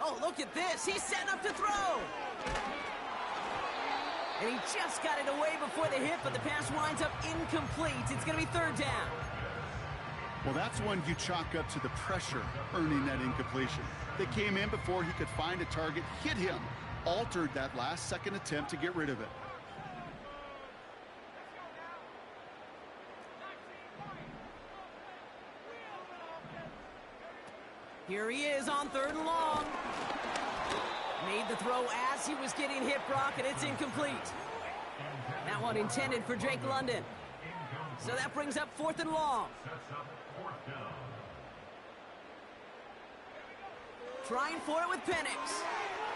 Oh, look at this. He's setting up to throw. And he just got it away before the hit, but the pass winds up incomplete. It's going to be 3rd down. Well, that's one you chalk up to the pressure earning that incompletion. They came in before he could find a target, hit him, altered that last-second attempt to get rid of it. Here he is on 3rd and long. Made the throw as he was getting hit, Brock, and it's incomplete. That one intended for Drake London. So that brings up 4th and long. Trying for it with Penix.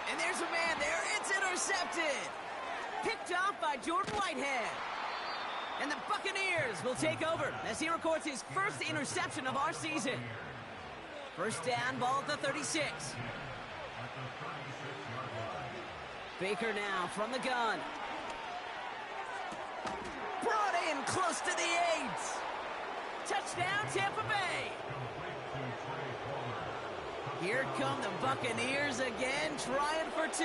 And there's a man there. It's intercepted. Picked off by Jordan Whitehead. And the Buccaneers will take over as he records his first interception of our season. First down, ball at the 36. Baker now from the gun. Brought in close to the 8. Touchdown, Tampa Bay. Here come the Buccaneers again, trying for 2.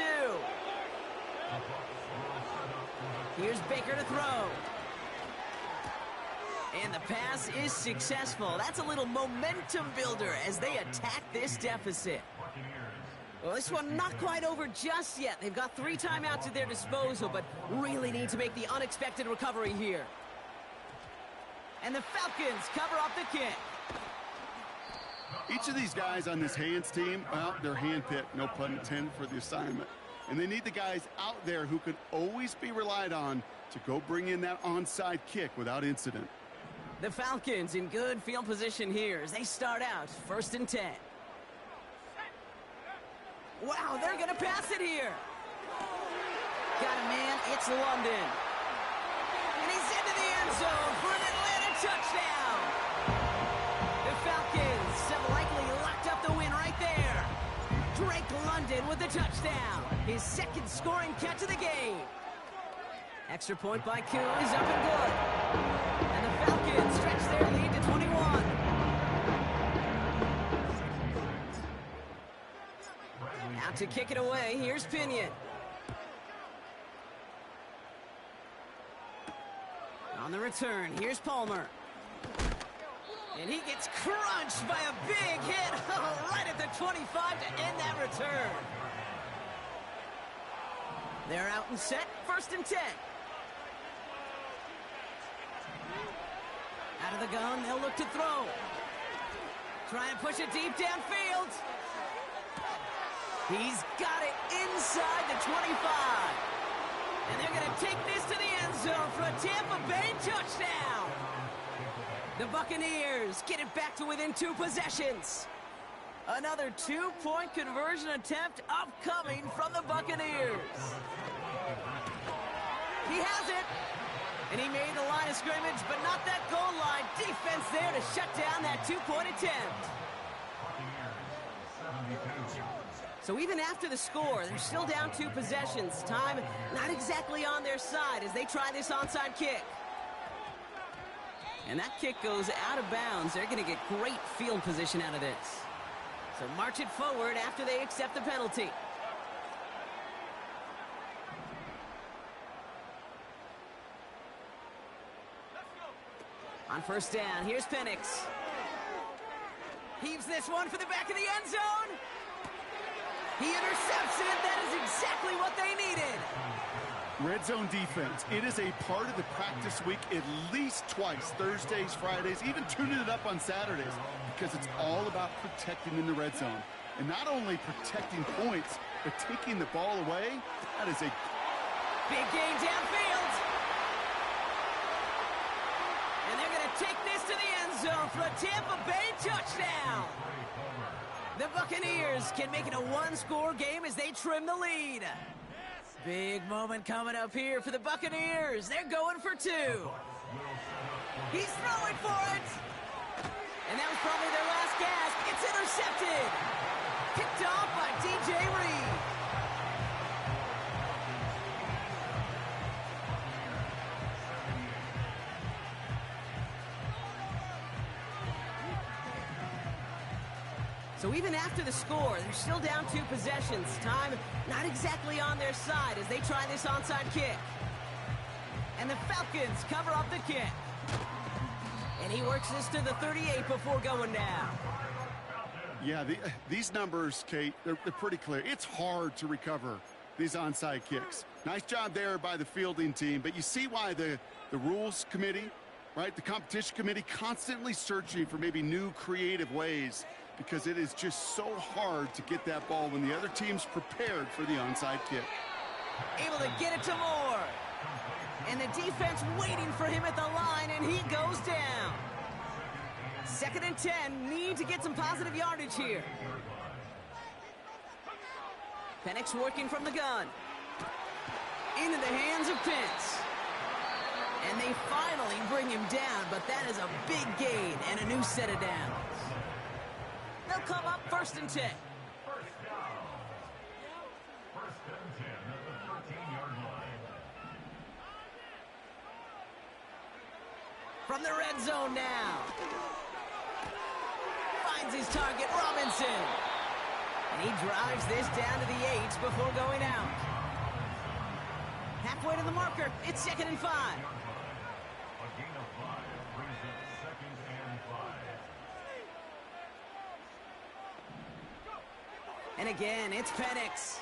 Here's Baker to throw. And the pass is successful. That's a little momentum builder as they attack this deficit. Well, this one not quite over just yet. They've got 3 timeouts at their disposal, but really need to make the unexpected recovery here. And the Falcons cover up the kick. Each of these guys on this hands team, well, they're handpicked, no pun intended, for the assignment. And they need the guys out there who can always be relied on to go bring in that onside kick without incident. The Falcons in good field position here as they start out 1st and 10. Wow, they're going to pass it here. Got a man, it's London. And he's into the end zone for an Atlanta touchdown. The Falcons have likely locked up the win right there. Drake London with the touchdown. His 2nd scoring catch of the game. Extra point by Koo is up and good. And the Falcons stretch their lead to 21. Out to kick it away, here's Pinion. On the return, here's Palmer. And he gets crunched by a big hit right at the 25 to end that return. They're out and set, 1st and 10. Out of the gun, they'll look to throw. Try and push it deep downfield. He's got it inside the 25. And they're going to take this to the end zone for a Tampa Bay touchdown. The Buccaneers get it back to within 2 possessions. Another 2-point conversion attempt upcoming from the Buccaneers. He has it. And he made the line of scrimmage, but not that goal line. Defense there to shut down that 2-point attempt. So even after the score, they're still down 2 possessions. Time not exactly on their side as they try this onside kick. And that kick goes out of bounds. They're going to get great field position out of this. So march it forward after they accept the penalty. On 1st down, here's Penix. Heaves this one for the back of the end zone. He intercepts it. That is exactly what they needed. Red zone defense. It is a part of the practice week at least twice, Thursdays, Fridays, even tuning it up on Saturdays, because it's all about protecting in the red zone. And not only protecting points, but taking the ball away. That is a big game downfield. And they're going to take this to the end zone for a Tampa Bay touchdown. The Buccaneers can make it a 1-score game as they trim the lead. Big moment coming up here for the Buccaneers. They're going for 2. He's throwing for it. And that was probably their last gasp. It's intercepted. Picked off by DJ Reed. So even after the score, they're still down 2 possessions. Time not exactly on their side as they try this onside kick. And the Falcons cover up the kick. And he works this to the 38 before going down. Yeah, these numbers, Kate, they're pretty clear. It's hard to recover these onside kicks. Nice job there by the fielding team, but you see why the rules committee, right, the competition committee, constantly searching for maybe new creative ways, because it is just so hard to get that ball when the other team's prepared for the onside kick. Able to get it to Moore. And the defense waiting for him at the line, and he goes down. 2nd and 10, need to get some positive yardage here. Penix working from the gun. into the hands of Pitts. And they finally bring him down, but that is a big gain and a new set of downs. They'll come up 1st and 10. First down. First and 10 at the 14-yard line. From the red zone now. Finds his target, Robinson. And he drives this down to the 8 before going out. Halfway to the marker, it's 2nd and 5. A gain of 5 brings it 2nd and 5. And again, it's Penix.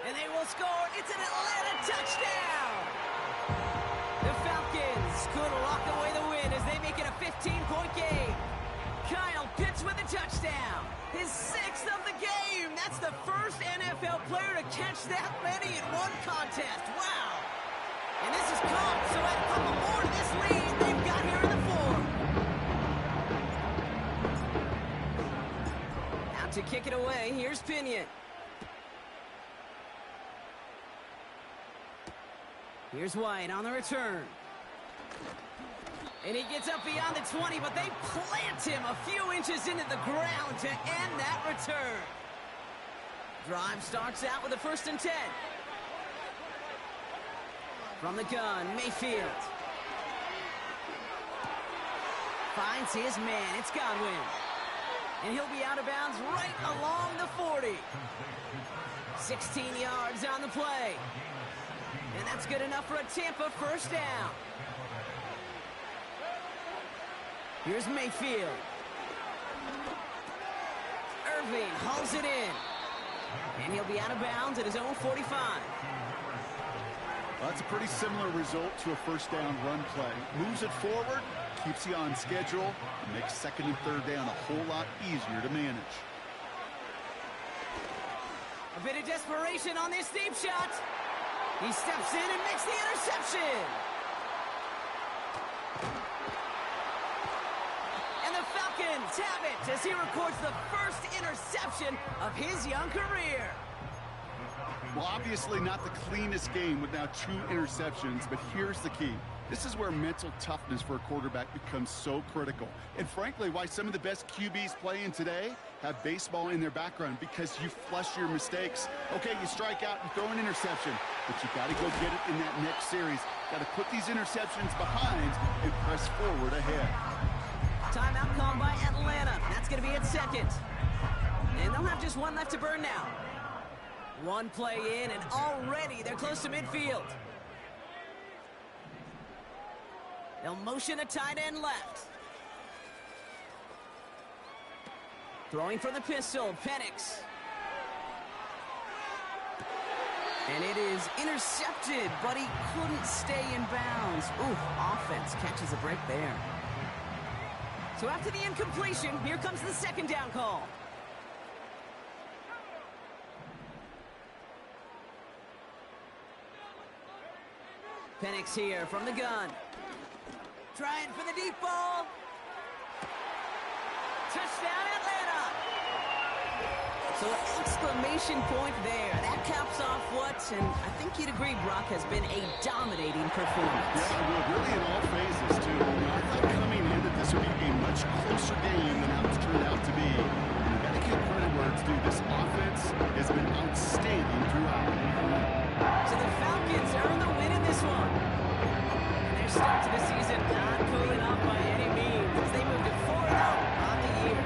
And they will score. It's an Atlanta touchdown. The Falcons could lock away the win as they make it a 15-point game. Kyle Pitts with a touchdown. His 6th of the game. That's the first NFL player to catch that many in one contest. Wow. And this is caught, so add a couple more to this lead they've got here in the 4th. Out to kick it away, here's Pinion. Here's White on the return. And he gets up beyond the 20, but they plant him a few inches into the ground to end that return. Drive starts out with a 1st and 10. From the gun, Mayfield. Finds his man, it's Godwin. And he'll be out of bounds right along the 40. 16 yards on the play. And that's good enough for a Tampa 1st down. Here's Mayfield. Irving hauls it in. And he'll be out of bounds at his own 45. Well, that's a pretty similar result to a 1st down run play. Moves it forward, keeps you on schedule, and makes 2nd and 3rd down a whole lot easier to manage. A bit of desperation on this deep shot. He steps in and makes the interception. And the Falcons have it as he records the first interception of his young career. Well, obviously not the cleanest game without true interceptions, but here's the key. This is where mental toughness for a quarterback becomes so critical. And frankly, why some of the best QBs playing today have baseball in their background, because you flush your mistakes. Okay, you strike out and throw an interception, but you got to go get it in that next series. Got to put these interceptions behind and press forward ahead. Timeout called by Atlanta. That's going to be at 2nd. And they'll have just one left to burn now. One play in, and already they're close to midfield. They'll motion a tight end left. Throwing for the pistol, Penix. And it is intercepted, but he couldn't stay in bounds. Ooh, offense catches a break there. So after the incompletion, here comes the 2nd down call. Penix here from the gun. Trying for the deep ball. Touchdown, Atlanta! So an exclamation point there. That caps off what, and I think you'd agree, Brock, has been a dominating performance. Yeah, well, really in all phases, too. I thought coming in that this would be a much closer game than how it's turned out to be. You've got to give credit where it's due. This offense has been outstanding throughout. So the Falcons earn the win in this one. And their start to the season not cooling off by any means as they move to 4-0 on the year.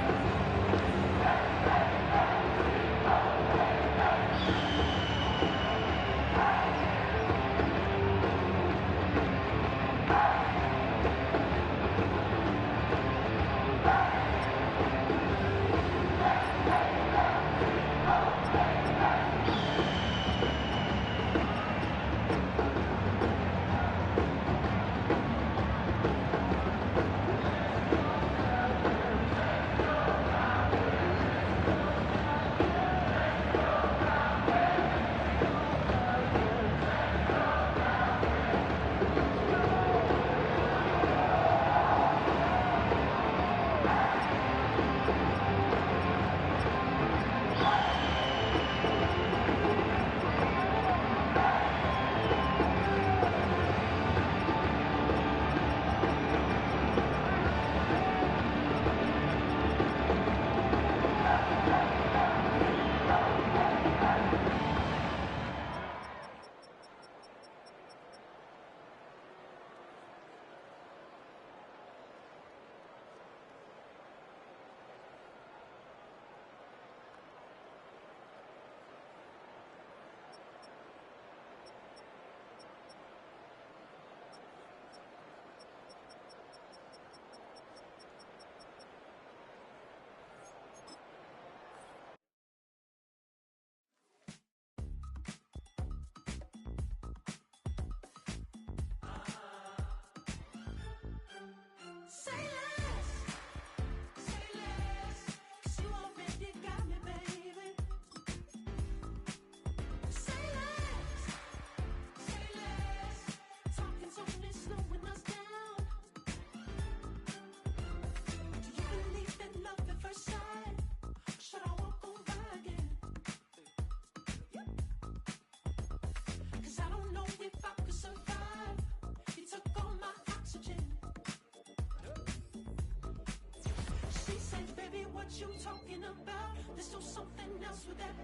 Baby, what you talking about? There's no something else with that.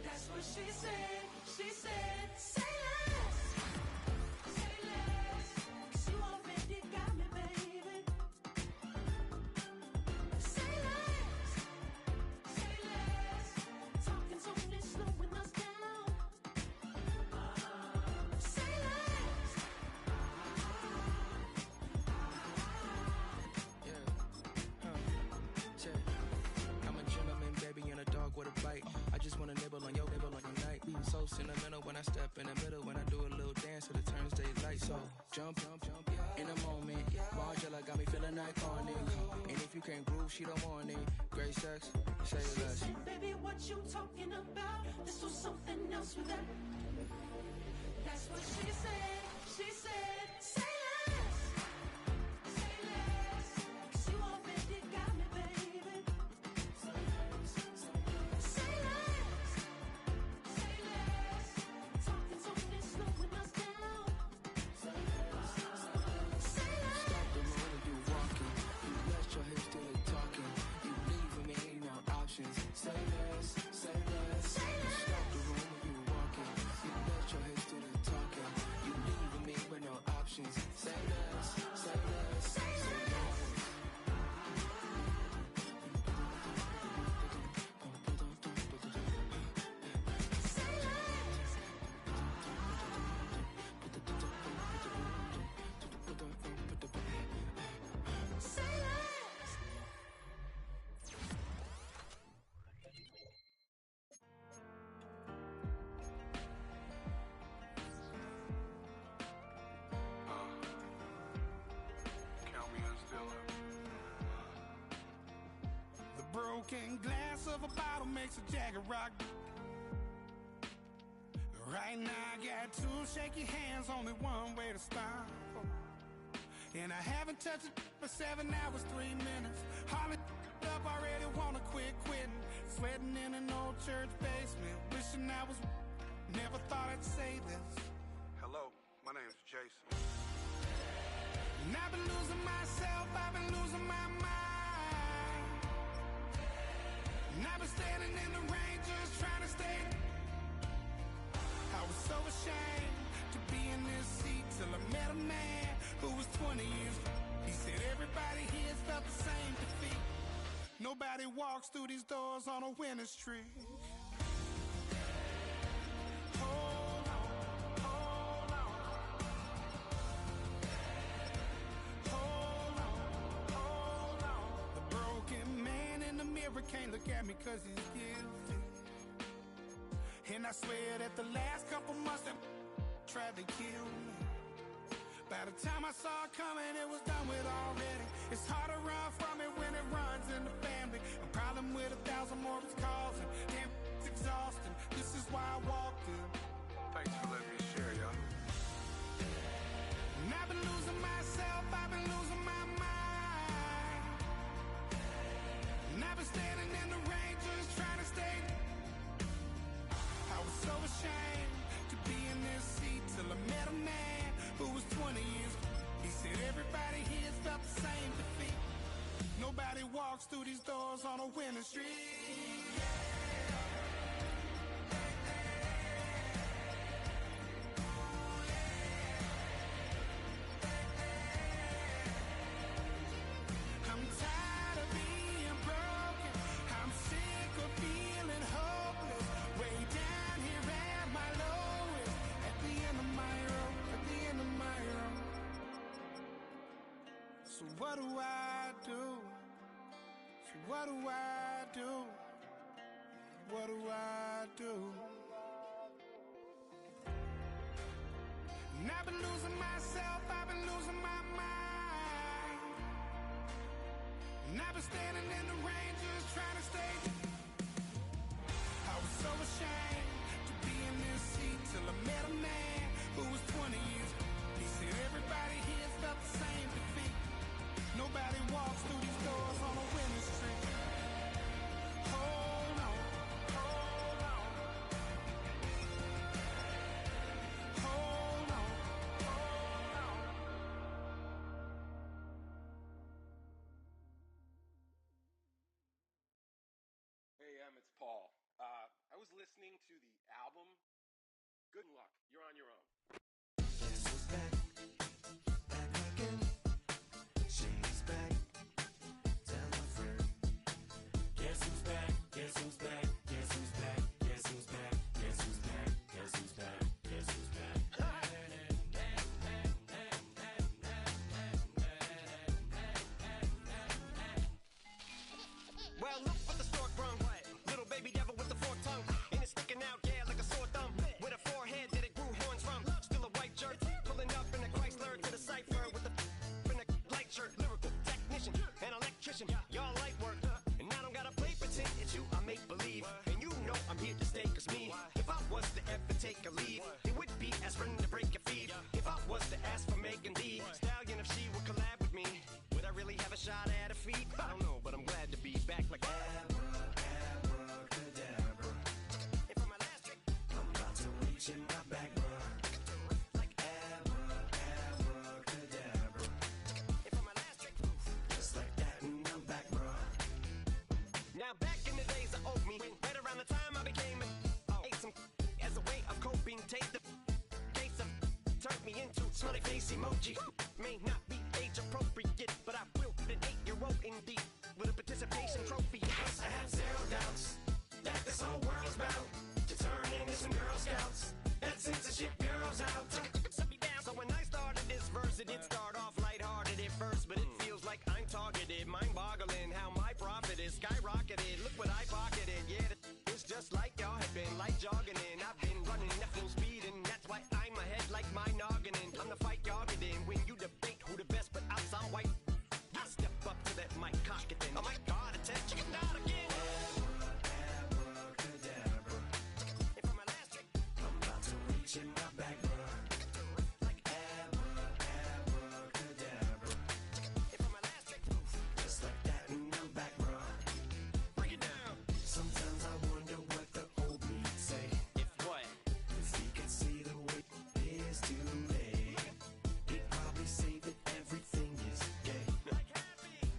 That's what she said. She said, say less. Say less. 'Cause you already got me, baby. Say less. Say less. Talking's only slowing us down. Say less. I'm a gentleman, baby, and a dog with a bite. I just wanna nibble on your night. So sentimental when I step in the middle. When I do a little dance till the turns daylight. So jump, in a moment. Margella got me feeling iconic. And if you can't groove, she don't want it. Great sex, say less. Baby, what you talking about? This was something else with that. That's what she said. She said, say less. Say less. 'Cause you already got me, baby. Say less. Say less. Talking's only slowing us down. Say less. Say less. Stop the moment you walking. You let your hips do the talking. You leaving me no options. Say less, say less. Say less. Stop the room when you walking. You let your hips do the talking. You leaving me with no options. Say less, say less, Say less. Say less. Say less. Count me in still up. The broken glass of a bottle makes a jagged rock. Right now I got two shaky hands, only one way to stop. And I haven't touched it for 7 hours, 3 minutes. Hardly up, already wanna quitting. Sweating in an old church basement, wishing I was. Never thought I'd say this. Hello, my name's Jason. And I've been losing myself, I've been losing my mind. And I've been standing in the rain just trying to stay. I was so ashamed to be in this seat till I met a man who was 20 years. He said everybody here felt the same defeat. Nobody walks through these doors on a winning streak. Hold on, hold on. Hold on, hold on. The broken man in the mirror can't look at me 'cause he's guilty. And I swear that the last couple months that tried to kill me. By the time I saw it coming, it was done with already. It's hard to run from it when it runs in the family. A problem with 1,000 more it's causing. Damn, it's exhausting. This is why I walked in. Thanks for letting me share, y'all. And I've been losing myself, I've been losing my mind. And I've been standing in the rain just trying to stay. I was so ashamed to be in this seat till I met a man who was 20 years. He said everybody here felt the same defeat. Nobody walks through these doors on a winning streak. I'm tired of being broken. I'm sick of feeling hopeless. Way down here at my lowest. At the end of my road. At the end of my road. So what do I do? So what do I do? What do I do? And I've been losing myself, I've been losing my mind. And I've been standing in the rain just trying to stay. I was so ashamed to be in this seat till I met a man who was 20 years. He said everybody here felt the same defeat. Nobody walks through these doors on a winning streak. Hold on, hold on. Hold on, hold on. You're on your own. Guess who's back? Back again. She's back. Tell a friend. Guess who's back? Guess who's back? Guess who's back? Guess who's back? Guess who's back? Guess who's back? Guess who's back? Well, look what the stork brung. Little baby devil with the forked tongue. And it's sticking out, yeah, like a sore thumb. With a forehead that it grew horns from. Still a white jerk. Pulling up in a Chrysler to the cipher with a in a light shirt. Lyrical technician, an electrician. Y'all light work. And I don't gotta play pretend. It's you, I make believe. And you know I'm here to stay, cause me. If I was to ever take a leave, it would be aspirin to break your feet. If I was to ask for Megan D Stallion, if she would collab with me, would I really have a shot at her feet? I don't know, but I'm glad to be back like abracadabra. And for my last trick, I'm about to reach in my back, bruh. Like abracadabra. And for my last trick, just like that, and I'm back, bruh. Now back in the days of owed me, right around the time I became ate some as a way of coping. Take the case of turned me into smiley face emoji. May not be age appropriate, but I will an 8-year-old indeed with a participation trophy. Yes, I have zero doubts that this whole world's about to turn into some Girl Scouts. That censorship girls out. Set me down. So when I started this verse, it did start off lighthearted at first, but it feels like I'm targeted. Mind-boggling how my profit is skyrocketed. Look what I pocketed. Yeah, it's just like y'all have been like jogging in. I've been running at full speed, and that's why I'm ahead like my noggin. I'm the fight y'all get in when you debate who the best, but I'm some white. I step up to that mic, cock it then. Oh my God, attack, chicken out again. Abracadabra. And for my last trick, I'm about to reach in my bag, bruh. Like abracadabra. And for my last trick, just like that, and I'm back, bruh. Break it down. Sometimes I wonder what the old me say. If what? If he could see the way it is today, he'd probably say that everything is gay.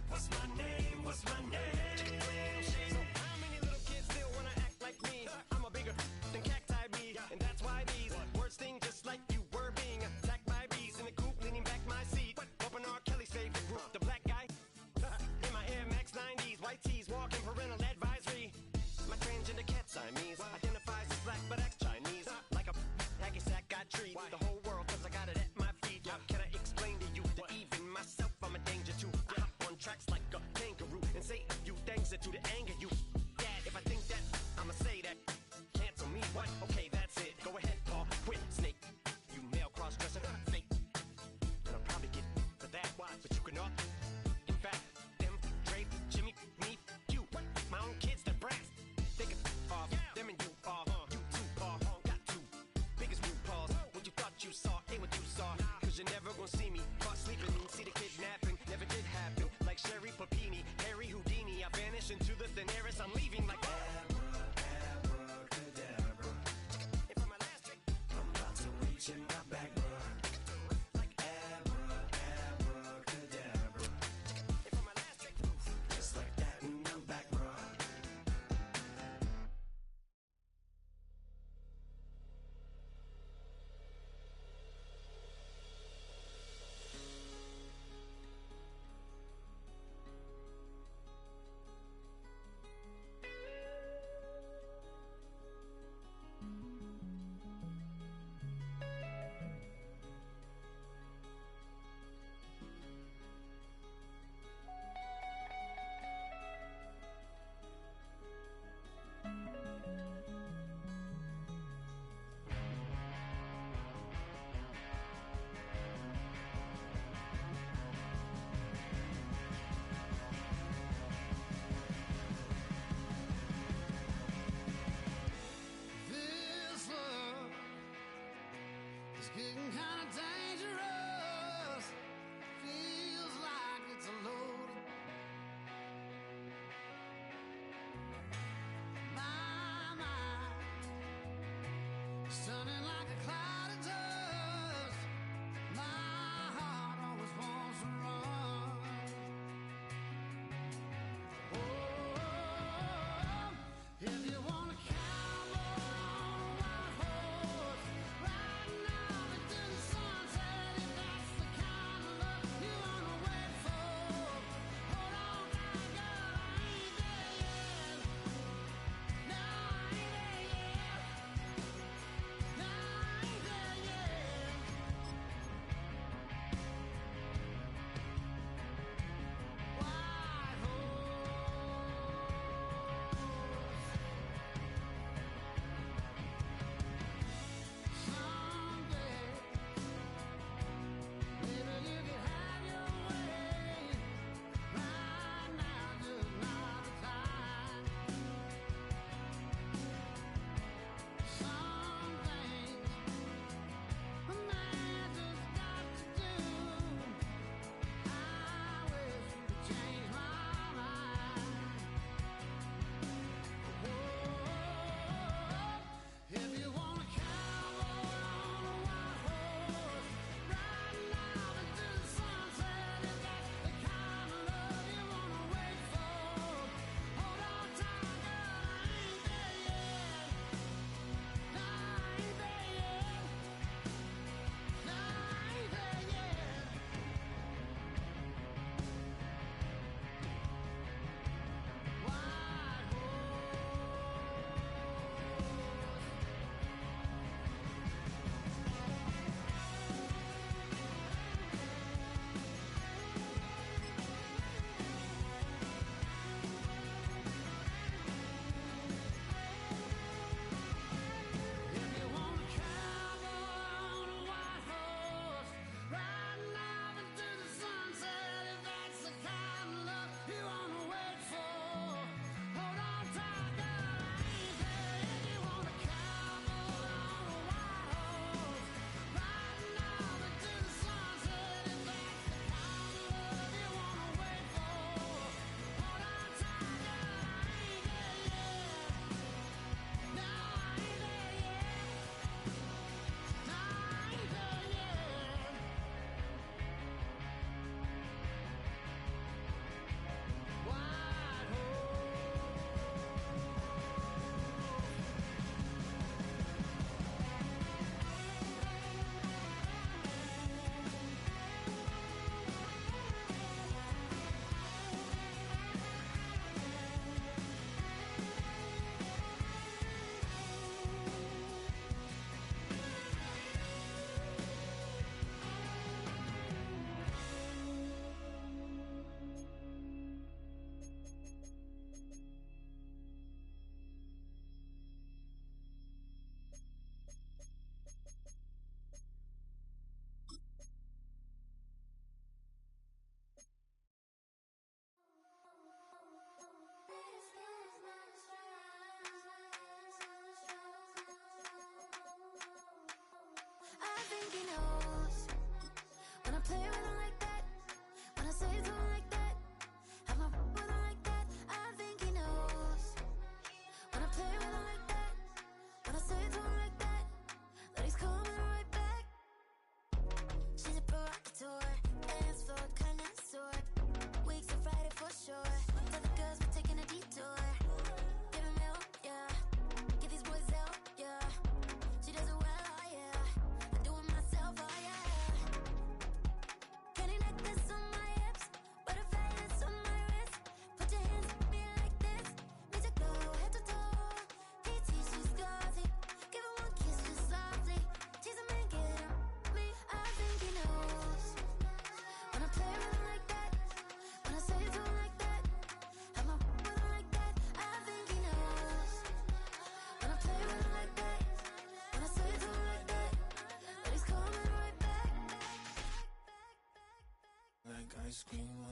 What's my name? What's my name? So how many little kids still wanna act like me? I'm a bigger than cacti bee, and that's why these words sting just like you were being attacked by bees in the coop, leaning back my seat. Open R. Kelly's favorite group, the black guy. In my Air Max 90s, white tees, walking parental advisory. My transgender cat Siamese identifies as black but acts Chinese. Like a hacky sack I treat the whole world cause I got it at my feet. Can I explain to you that even myself I'm a danger to? I hop on tracks like a kangaroo and say a few things that do to anger you. Dad, if I think that, I'ma say that. Cancel me, what? Okay, that's it. Go ahead, Paul, quit, snake. You male cross-dresser, fake. And I'll probably get for that, why? But you can all. In fact, them, Dre, Jimmy, me, you. My own kids, they're brass. They can off, them and you off. You too, Paul, got two biggest root paws. What you thought you saw, ain't what you saw. Cause you're never gonna see me caught sleeping. See the kidnapping, never did happen. Like Sherry Papini, Harry Houdini. I vanish into the thin air as I'm leaving like abracadabra. And for my last trick, I'm about to reach in my bag, bruh. Like abracadabra. And for my last trick, just like that, and I'm back, bruh. This love is getting kind of dangerous. Feels like it's a load. My mind is turning like a cloud of dust. My heart always wants to run. Oh, if you wanna count on a white horse, ride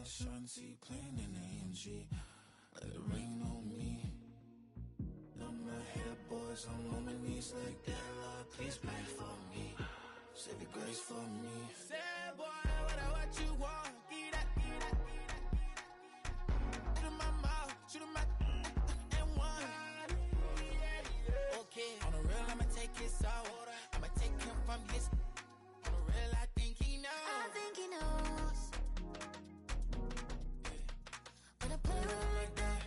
Shanti playing in AMG. Let it rain on me. On my head, boys, I'm on my knees like that. Lord, please pray for me. Save your grace for me. Say, boy, what you want? Get that, get that, get that. Shoot in my mouth, shoot in my and one. Okay, on the real, I'ma take his soul. I'ma take him from his. On the real, I think he knows. I think he knows. When I play with him like that,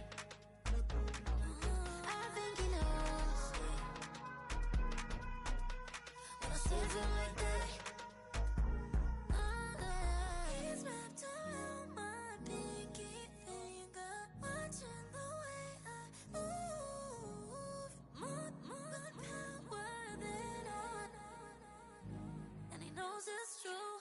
I think he knows. When I save him like that, he's wrapped around my pinky finger, watching the way I move. More power than on, and he knows it's true.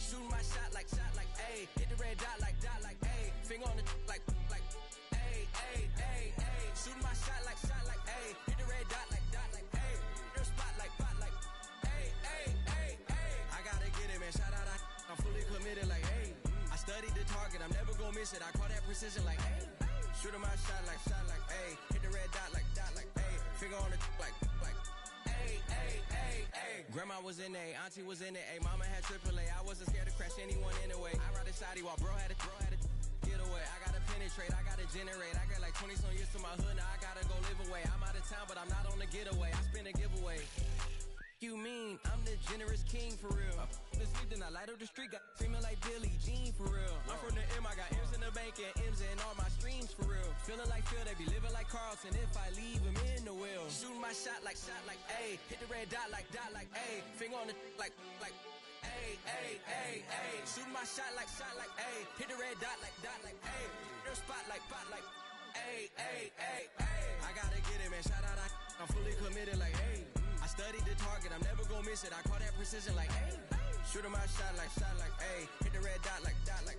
Shooting my shot like, ayy. Hit the red dot like, ayy. Finger on the like, ayy, ayy, ayy, ayy. Shooting my shot like, ayy. Hit the red dot like, ayy. Your spot like, ayy, ayy, ayy, ayy. I gotta get it, man. Shout out, I'm fully committed like, ayy. I studied the target, I'm never gonna miss it. I call that precision like, ayy. Shooting my shot like, ayy. Hit the red dot like, ayy. Finger on the like, ayy, ayy, ayy, ayy. Grandma was in A, auntie was in A, mama had AAA. I wasn't scared to crash anyone anyway. I ride a shoddy while bro had a get away. I gotta penetrate, I gotta generate. I got like 20 some years to my hood, now I gotta go live away. I'm out of town, but I'm not on the getaway. I spin a giveaway. You mean I'm the generous king for real? Been sleep, then I light up the street, got screaming like Billie Jean for real. I'm from the M, I got M's in the bank and M's in all my streams for real. Feeling like Phil, they be living like Carlton if I leave him in the wheel. Shooting my shot like A, hit the red dot like A, finger on the like A. Shooting my shot like A, hit the red dot like A, their spot like A. I gotta get it, man, shout out, I'm fully committed like A. I studied the target, I'm never gonna miss it. I call that precision like A. Shooting my shot like A. Hit the red dot like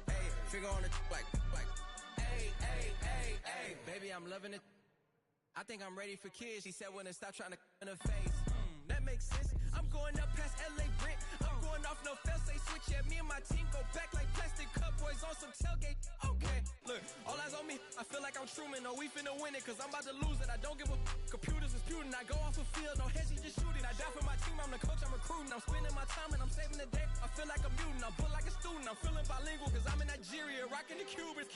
A. Finger on the like A. Baby, I'm loving it. I think I'm ready for kids. She said when it stop trying to in her face. That makes sense. I'm going up past LA Brent. I'm going off no fail, say switch. Yeah, me and my team go back like plastic cup boys on some tailgate. Okay, look, all eyes on me. I feel like I'm Truman. No, we finna win it, cause I'm about to lose it. I don't give a computers disputing. I go off a field, no heads, just shooting. I die for my team, I'm the coach, I'm recruiting. I'm spending my time and I'm saving the day. I feel like a mutant, I'm built like a student. I'm feeling bilingual, cause I'm in Nigeria, rocking the Cubans.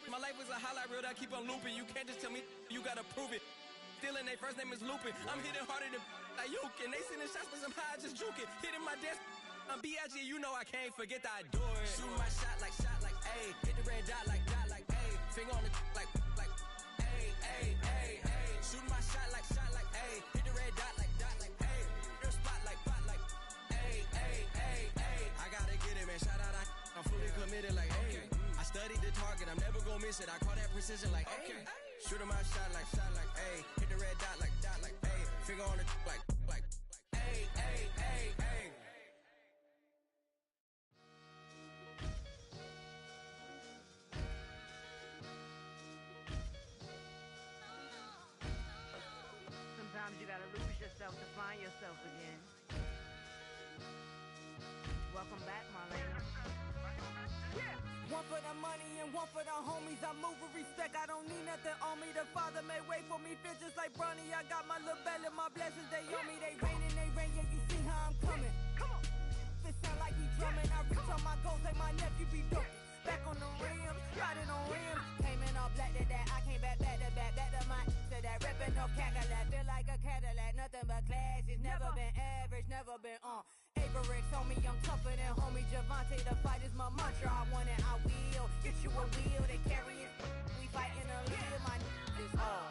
My life is a highlight reel that I keep on looping. You can't just tell me, you gotta prove it. Stealing, they first name is Lupin. I'm hitting harder than Ayuk, and they sending shots, but somehow I just juke it. Hitting my desk, I'm B.I.G., you know I can't forget that I do it. Shooting my shot like A, hit the red dot like A. Finger on the like A. Shooting my shot like A, hit the red dot like A. Their spot like A. I gotta get it, man, shout out, I'm fully committed like A. I studied the target, I'm never gonna miss it. I call that precision like A. Shooting my shot like A. Hit the red dot like A. Finger on the like A. Sometimes you gotta lose yourself to find yourself again. Welcome back, Marlena. Yeah. One for the money and one for the homies. I move with respect, I don't need nothing on me. The Father may wait for me, fit just like Bronny. I got my little belly, my blessings, they on me. They rain, yeah, you see how I'm coming. Come on. It sound like we drumming. I reach on my goals like my nephew be dope. Back on the rims, riding on rims. Came in all black to that, I came back to back to my to that ripping no Cadillac. Feel like a Cadillac, nothing but class. It's never been average, never been on. Averix on me, I'm tougher than homie Javante. The fight is my mantra, I want it, I will. Get you a wheel, they carry it. We fighting a little, my is all.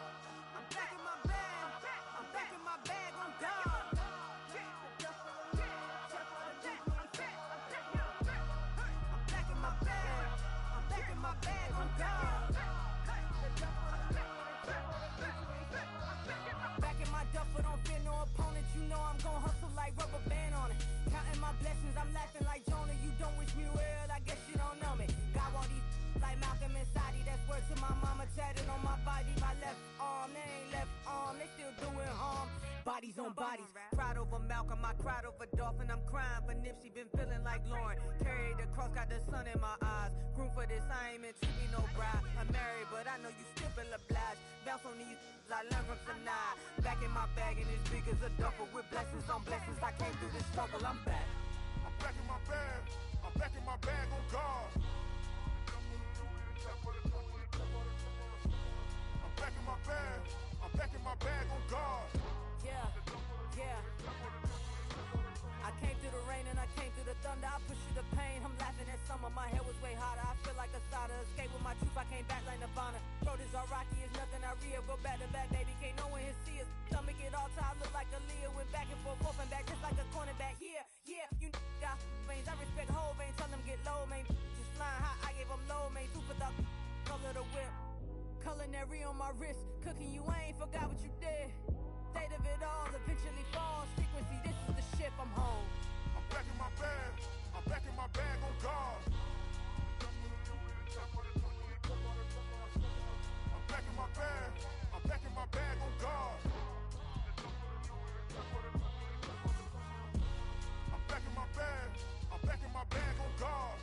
I'm back in my bag, I'm back in my bag on God. My bag on God. Back in my duffel, don't fear no opponent. You know I'm gon' hustle like rubber band on it. Counting my blessings, I'm laughing like Jonah. You don't wish me well, I guess you don't know me. Got all these like Malcolm and Sadie. That's word to my mama, tatted on my body. My left arm, they ain't left arm, they still doing harm. Bodies on bodies, cried over Malcolm, I cried over Dolphin. I'm crying for Nipsey, been feeling like Lauren. Carried the cross, got the sun in my eyes. Room for this, I ain't meant to be no bride. I'm married, but I know you still feel obliged. Bounce on these, I learned from tonight. Back in my bag, and as big as a duffel with blessings on blessings. I came through this struggle, I'm back. I'm back in my bag, I'm back in my bag on God. I'm back in my bag, I'm back in my bag on God. Yeah. I came through the rain and I came through the thunder. I pushed through the pain, I'm laughing at summer. My head was way hotter, I feel like a starter. Escape with my truth, I came back like Nirvana. Throat is all rocky, it's nothing I real. Go back to back, baby, can't no one here see us. Stomach it all time, look like a Leah. Went back and forth and back, just like a cornerback. Yeah, you got veins, I respect whole veins. Tell them get low, man. Just flying high, I gave them low, man. Super the color the whip. Culinary on my wrist, cooking you, I ain't forgot what you did. State of it all, eventually falls. Frequency, this is the ship, I'm home. I'm back in my bag, I'm back in my bag on God. I'm back in my bag, I'm back in my bag on God. I'm back in my bag, I'm back in my bag on God.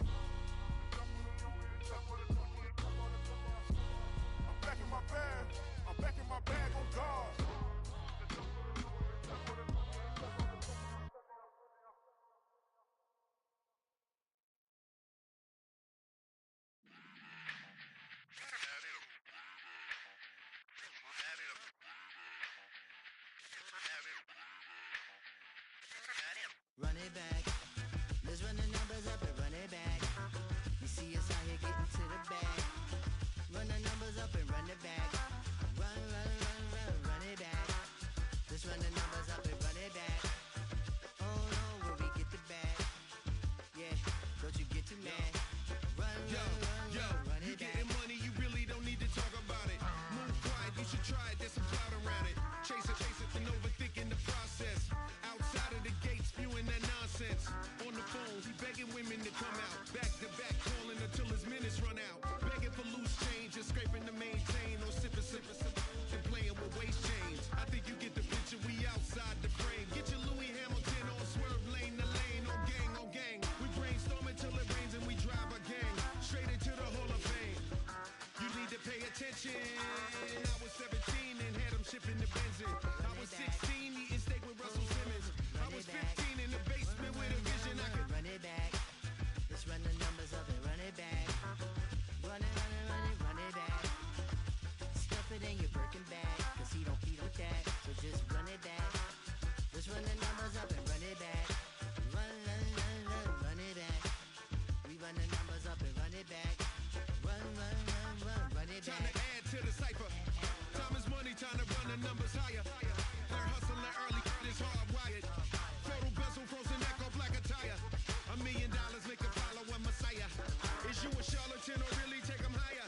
I'm back in my bag, I'm back in my bag on God. up and run it back. Run, run, run, run, run it back. Let's run the numbers up and run it back. Oh no, will we get the bag? Yeah, don't you get too mad? Run, run, run, run, run it back. You getting money, you really don't need to talk about it. Move quiet, you should try it, there's some clout around it. Chase it, and overthinking the process. Outside of the gates, spewing that nonsense. On the phone, he begging women to come out. Back to back, calling until his minutes run out. Begging for loose change, just scraping to maintain. Or sipping, and playing with waist chains. I think you get the picture, we outside the frame. Get your Louis Hamilton on swerve lane to lane. On gang, on gang. We brainstorm until it rains and we drive a gang. Straight into the Hall of Fame. You need to pay attention. I was 17 and had them shipping the benzin. I was 16 eating steak with Russell Simmons. I was 15 in the basement with a vision. I could run it back. Let's run the numbers up and run it back. Run it, run it, run it, run it back. Stuff it in your Birkin bag, cause he don't feed with that. So just run it back. Let's run the numbers up and run it back. Run, run, run, run, run it back. We run the numbers up and run it back. Run, run, run, run, run it back. time to add to the cipher. Time is money, time to run the numbers higher. Learn hustling early, it's hardwired. Photo bezel, frozen neck or black attire. $1 million make a follow a messiah. Is you a charlatan or really take them higher?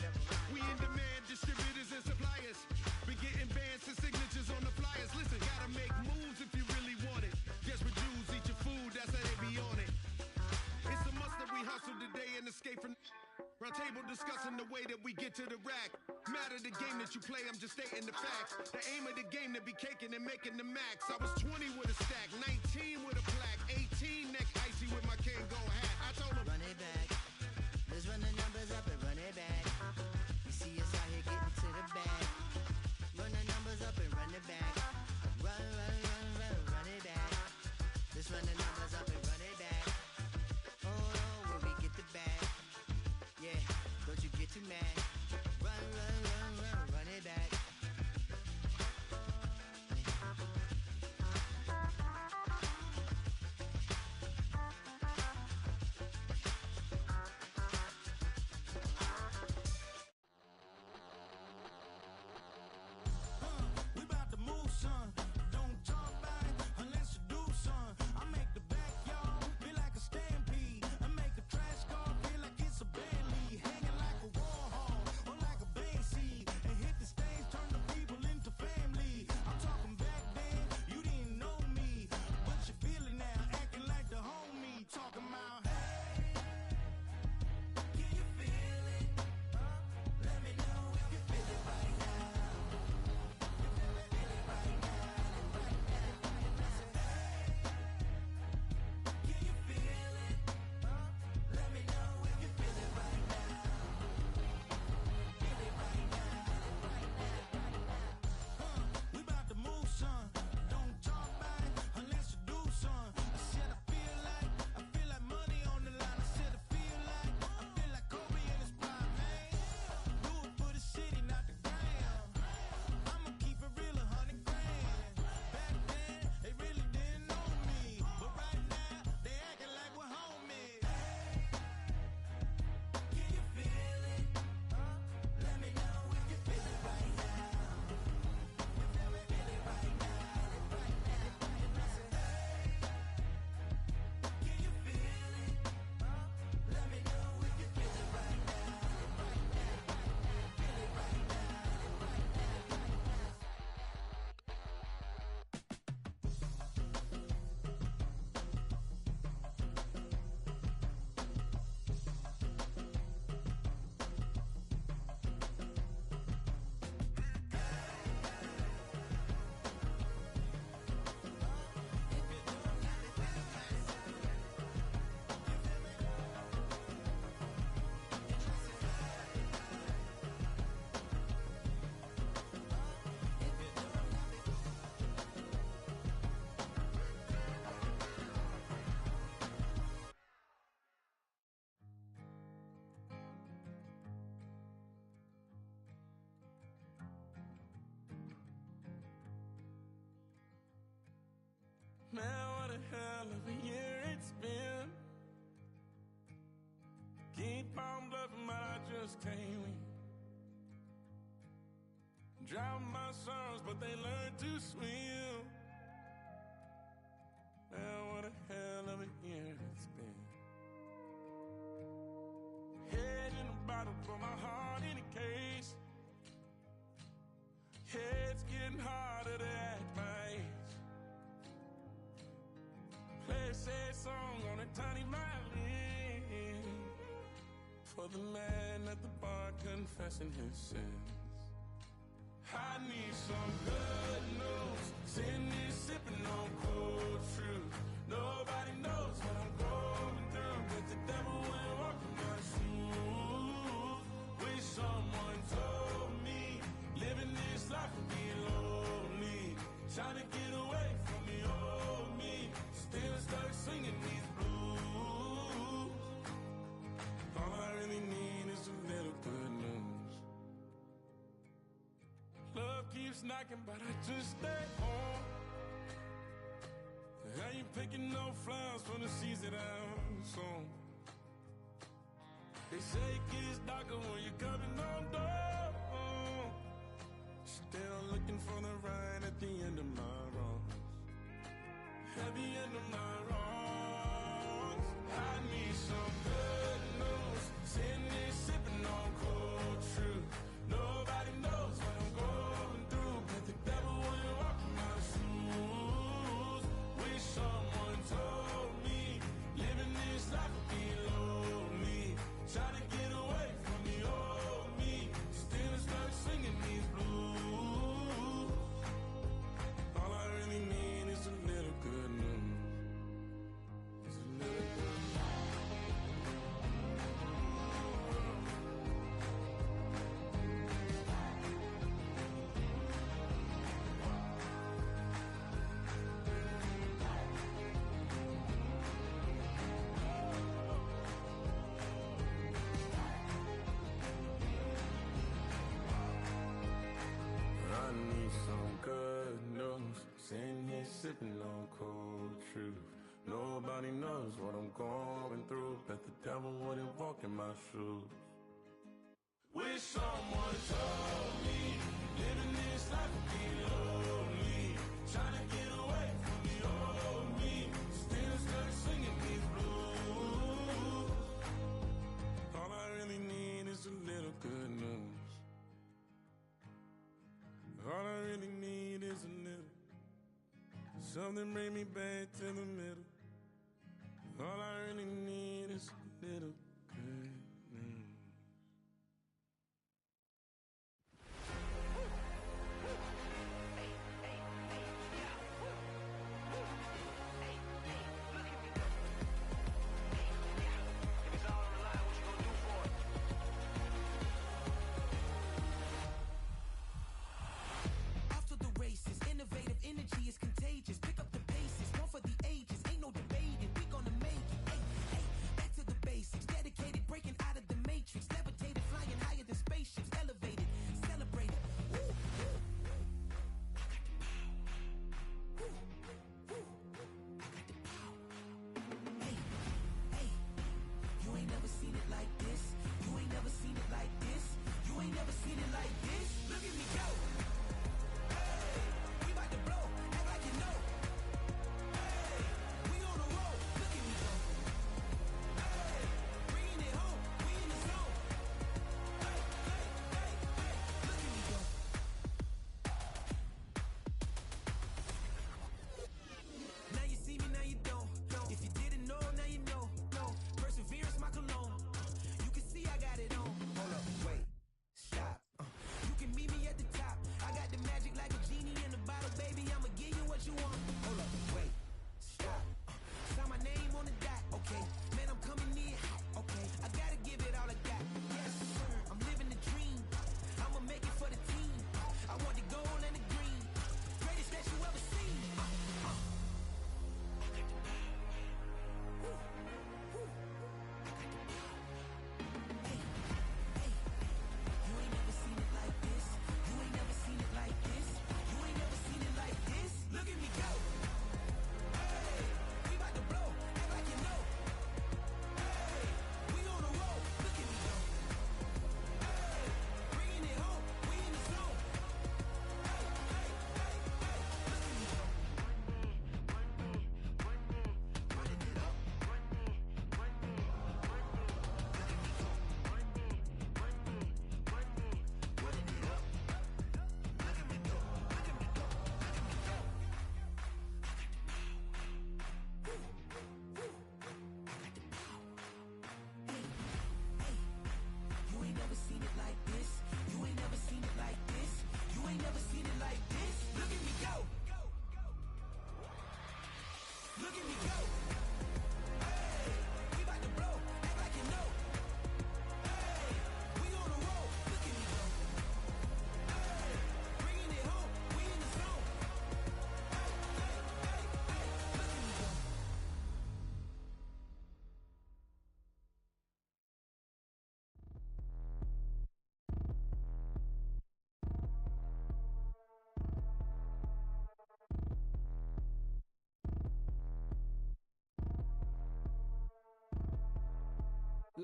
We in demand, distributors and suppliers. Be getting bands and signatures on the flyers. Listen, gotta make moves if you really want it. Guess what Jews eat your food, that's how they be on it. It's a must that we hustle today and escape from round table discussing the way that we get to the rack. Matter the game that you play, I'm just stating the facts. The aim of the game to be caking and making the max. I was 20 with a stack, 19 with a plaque, 18 neck icy with my Kango hat. I told him, run it back. Let's run the numbers up and run it back. You see us out here getting to the bag. Run the numbers up and run it back. Run, run, run, run, run it back. Let's run the numbers up and run it back. Oh no, will we get the bag? Yeah, don't you get too mad? Run, run, run, run, run it back. We about to move, son. Don't talk about it unless you do, son. I make the backyard feel like a stampede. I make a trash car feel like it's a band lead. Hanging like a war hall or like a band seed. And hit the stage, turn the people into family. I'm talking back then, you didn't know me. But you feel it now, acting like the homie. Talking about, hey, can you feel it? Let me know if you feel it right now. Can you feel it? Let me know if you feel it right now. Feel it right now. We about to move, son. Don't talk about it unless you do, son. I said I feel like money on the line. I said I feel like Kobe in his prime, man. Do it for the city, not the gram. I'ma keep it real, 100 grand. Back then, they really didn't know me. But right now, they acting like we're homies. Can you feel it? Let me know if you feel it right now. Feel it right now. Can you feel it? Let me know if you feel it right now. Feel it right now. Man, what a hell of a year it's been. Keep on bluffing, but I just can't win. drown my sorrows, but they learn to swim. Man, what a hell of a year it's been. Head in a bottle, put my heart in a case. Head's getting harder to act my age. Play a sad song on a tiny violin for the man at the bar confessing his sins. I need some good news. Sitting here sipping on cold truth. Nobody knows what I'm going through, but the devil will walk in my shoes. Wish someone told me living this life would be lonely. Trying to get away from the old me. Still stuck singing these blues. All I really need is a little good news. Love keeps knocking, but I just stay home. I ain't picking no flowers from the seeds that I'm sown. They say it gets darker when you're coming on door. Still looking for the right at the end of my wrongs. At the end of my wrongs. I need some good news. Sitting here sipping on cold truth. Nobody knows what I'm going through, but the devil will walk in my shoes. Wish someone told me living this life would be lonely. Trying to get away from the old me. Still stuck singing these blues. All I really need is a little good news. It's a little good news. I need some good news. Sitting here sipping on cold truth. Nobody knows what I'm going through, but the devil wouldn't walk in my shoes. Wish someone told me living this life would be lonely. Trying to get away from the old me. Still stuck singing these blues. All I really need is a little good news. All I really need is a little. Something bring me back to the middle. All I really need is a little good news. After the races, innovative energy is contagious. Pick up the paces, one for the ages. Ain't no debating, we gonna make it. Ay, ay, back to the basics. Dedicated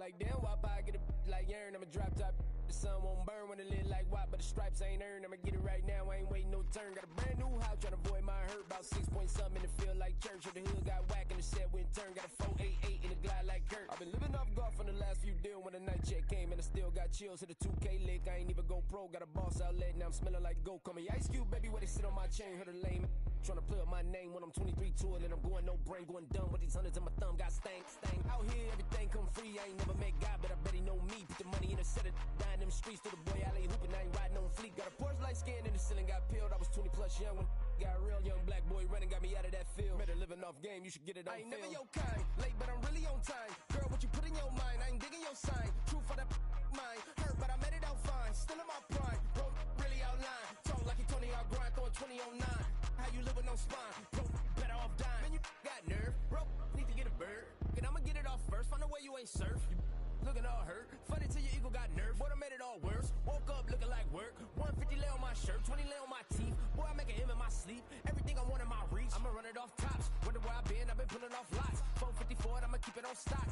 like damn, why I get a like urn? I'ma drop top. The sun won't burn when it lit like white, but the stripes ain't earned. I'ma get it right now, I ain't waiting no turn. Got a brand new house, tryna avoid my hurt. About 6 point something in the field like church. If the hood got whack and the set went turn. Got a 488 in the glide like Kurt. I've been living off golf on the last few deals. When the night check came and I still got chills. Hit a 2K lick, I ain't even go pro. Got a boss outlet, now I'm smelling like gold. Call me Ice Cube, baby, where they sit on my chain. Heard a lame tryna play up my name when I'm 23 to it. And I'm going no brain, going dumb with these hundreds in my thumb. Got stank. Out here, everything come free. I ain't never met God, but I bet he know me. Put the money in a set of dying them streets to the boy alley hooping. I ain't riding on fleek. Got a Porsche light scan in the ceiling, got peeled. I was 20 plus young when got real. Young black boy running, got me out of that field. Better living off game, you should get it on film. I ain't never your kind, late but I'm really on time. Girl, what you put in your mind, I ain't digging your sign. True for that mine, hurt but I made it out fine. Still in my prime, bro, really outline. Talk like you Tony out grind, throwing 20 on 9. How you live with no spine, bro, better off dying. Man, you got nerve, bro, need to get a bird. And I'ma get it off first, find a way you ain't surf. You looking all hurt, funny till your ego got nerve. Boy, I made it all worse, woke up looking like work. 150 lay on my shirt, 20 lay on my teeth. Boy, I make an M in my sleep, everything I want in my reach. I'ma run it off tops, wonder where I've been pulling off lots. 454, I'ma keep it on stock.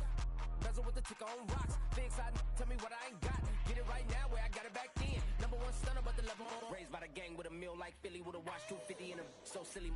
Bezel with the ticker on rocks. Things I tell me what I ain't got. Get it right now where I got it back then. Number one stunner, but the level on. Raised by the gang with a meal like Philly with a watch 250 and a so silly.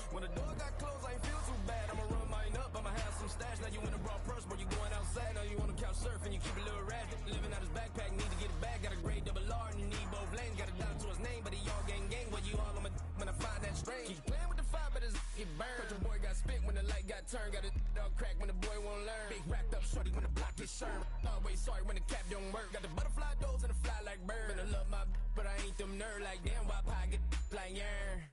When the door got closed, I ain't feel too bad. I'ma run mine up, I'ma have some stash. Now you in a broad purse, but you going outside. Now you on the couch surfing, you keep a little rat. Living out his backpack, need to get it back. Got a grade double R and you need both lanes. Got a dollar to his name, but he all gang. Well, you all on my when I find that strange. Keep playing with the fire, but his get burned. But your boy got spit when the light got turned. Got it all crack when the boy won't learn. Big wrapped up shorty when the block gets served. Always sorry when the cap don't work. Got the butterfly doors and the fly like bird. And I love my but I ain't them nerd like damn. Why pie get like yarn?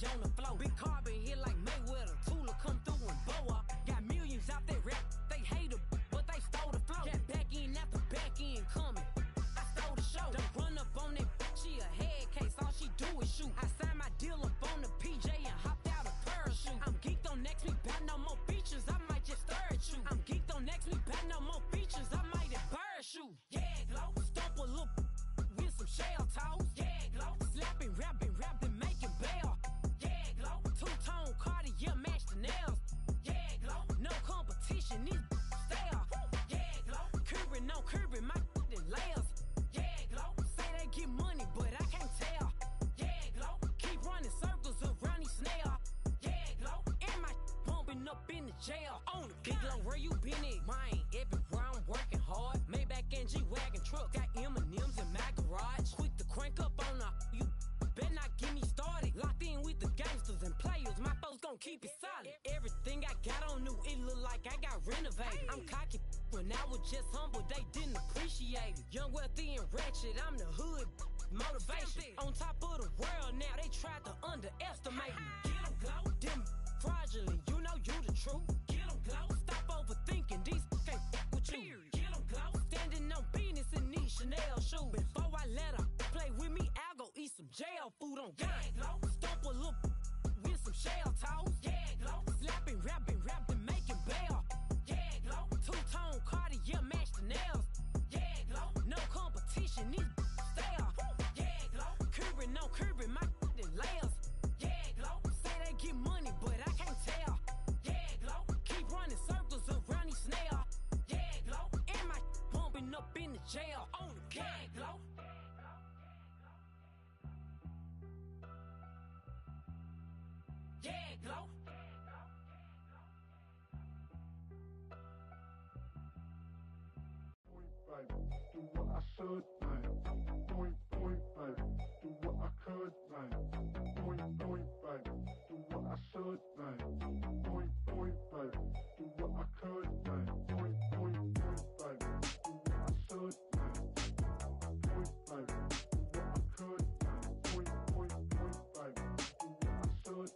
On the floor, big carbon hit like Mayweather. Tula come through and blow up. Got millions out there rap. They hate her, but they stole the flow. Got back in after back in coming. I stole the show. Don't run up on that. She a head case. All she do is shoot. I signed my deal up on the PJ and hopped out a parachute. I'm geeked on next week. Got no more features. I might just stare at you. I'm geeked on next week. Got no more features. I might embarrass you. Yeah, glow. Stomp a look with some shell toes. Yeah, glow. Slapping, rapping, making bail. Two-tone Cartier match the nails. Yeah, glow. No competition, these stale. Yeah, glow. Curbing, no curbing, my layers. Yeah, glow. Say they get money, but I can't tell. Yeah, glow. Keep running circles around these snails. Yeah, glow. And my bumping up in the jail. On the big glow, where you been at? Mine, everywhere I'm working hard. Maybach and G-Wagon truck. Got M&M's in my garage. Quick to crank up on you. Better not get me started. Locked in with the gangsters and players. My folks gon' keep it solid. Everything I got on new, it look like I got renovated. I'm cocky when I was just humble, they didn't appreciate it. Young, wealthy, and ratchet, I'm the hood motivation. On top of the world now, they tried to underestimate me. Get 'em glow, them fraudulent, you know you the truth. Get 'em glow, stop overthinking, these can't with you. Get 'em glow, standing on business in these Chanel shoes. Before I let her play with me, I'll go eat some jail food on game. Yeah, stomp a little with some shell toes. Yeah, glow. Slapping, rapping, making bail. Yeah, glow. Two-tone Cartier match the nails. Yeah, glow. No competition, these stale. Yeah, glow. Curbing, no curbing, my layers. Yeah, glow. Say they get money, but I can't tell. Yeah, glow. Keep running. do what I should, man. Doing, baby, do what I could, man. Doing, baby, do what I should, man. Doing, baby, do what I could, man. Doing, baby, do what I should, man. Doing, baby, do what I could, man. Doing, baby, do what I should, man. Doing.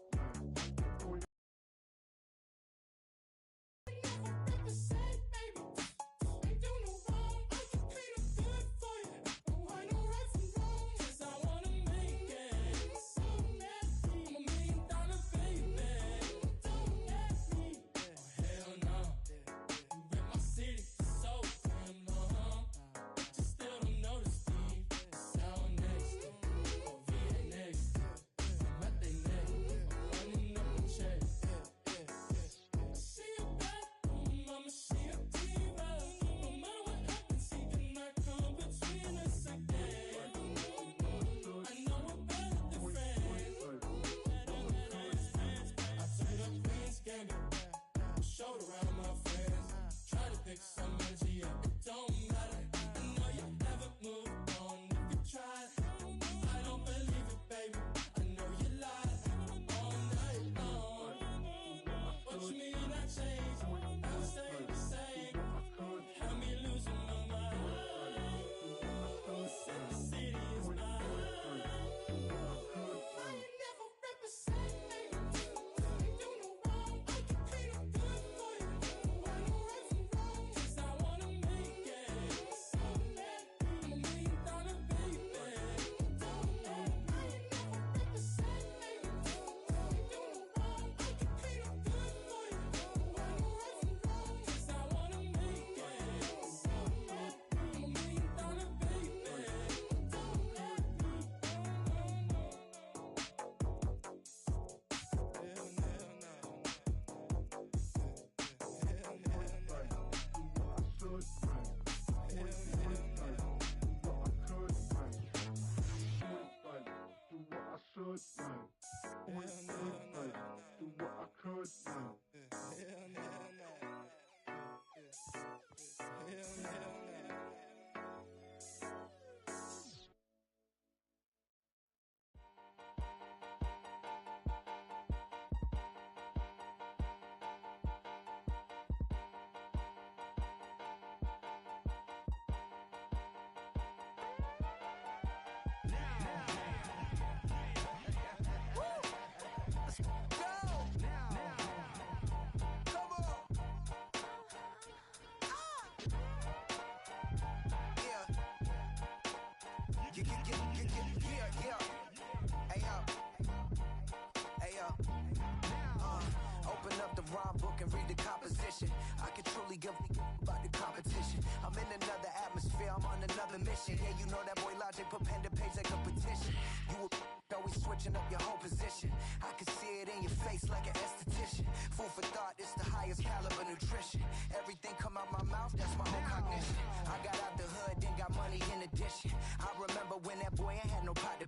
Open up the rhyme book and read the composition. I can truly give about the competition. I'm in another atmosphere, I'm on another mission. Yeah, you know that boy Logic put pen to page like a petition. You always switching up your whole position. I can see it in your face like an esthetician. Food for thought, it's the highest caliber nutrition. Everything come out my mouth, that's my whole cognition. I got out the hood, then got money in addition. I remember when that boy ain't had no pot to.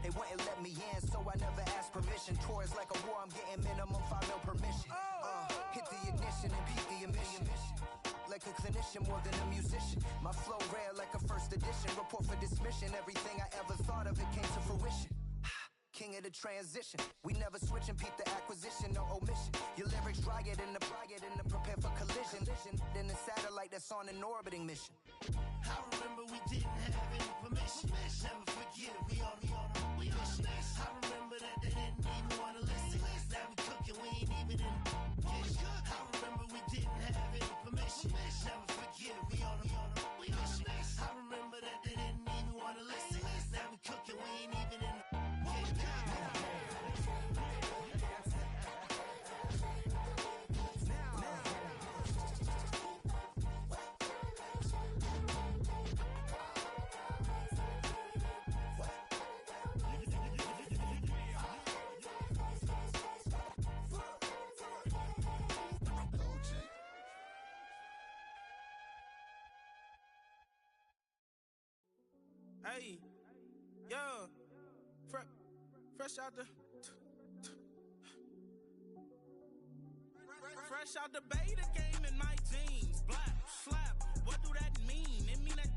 They wouldn't let me in, so I never asked permission. Tours like a war, I'm getting minimum 5 mil permission. Hit the ignition and beat the emission. Like a clinician more than a musician. My flow rare like a first edition. Report for dismission. Everything I ever thought of, it came to fruition. King of the transition. We never switch and peep the acquisition, no omission. Your lyrics dry it in the prepare for collision. Then the satellite that's on an orbiting mission. I remember we didn't have any permission. Never forget, we on a mission. I remember that they didn't even want to listen. Now we cooking, we ain't even in the kitchen. I remember we didn't have any permission. Never forget, we on a mission. I remember that they didn't even want to listen. Now we cooking, we ain't even in the kitchen. Hey, yo, fresh out the beta game in my jeans. Black slap, what do that mean? It mean that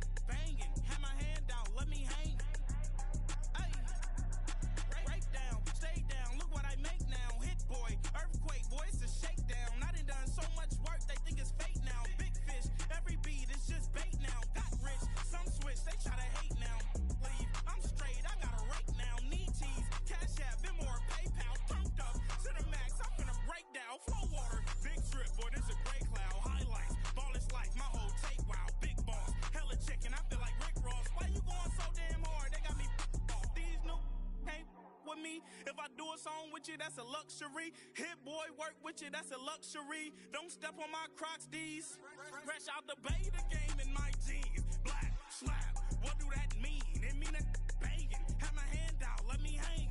me. If I do a song with you, that's a luxury. Hit boy, work with you, that's a luxury. Don't step on my Crocs, D's. Fresh out the bay, the game in my jeans. Black, slap, what do that mean? It mean that banging. Have my hand out, let me hang.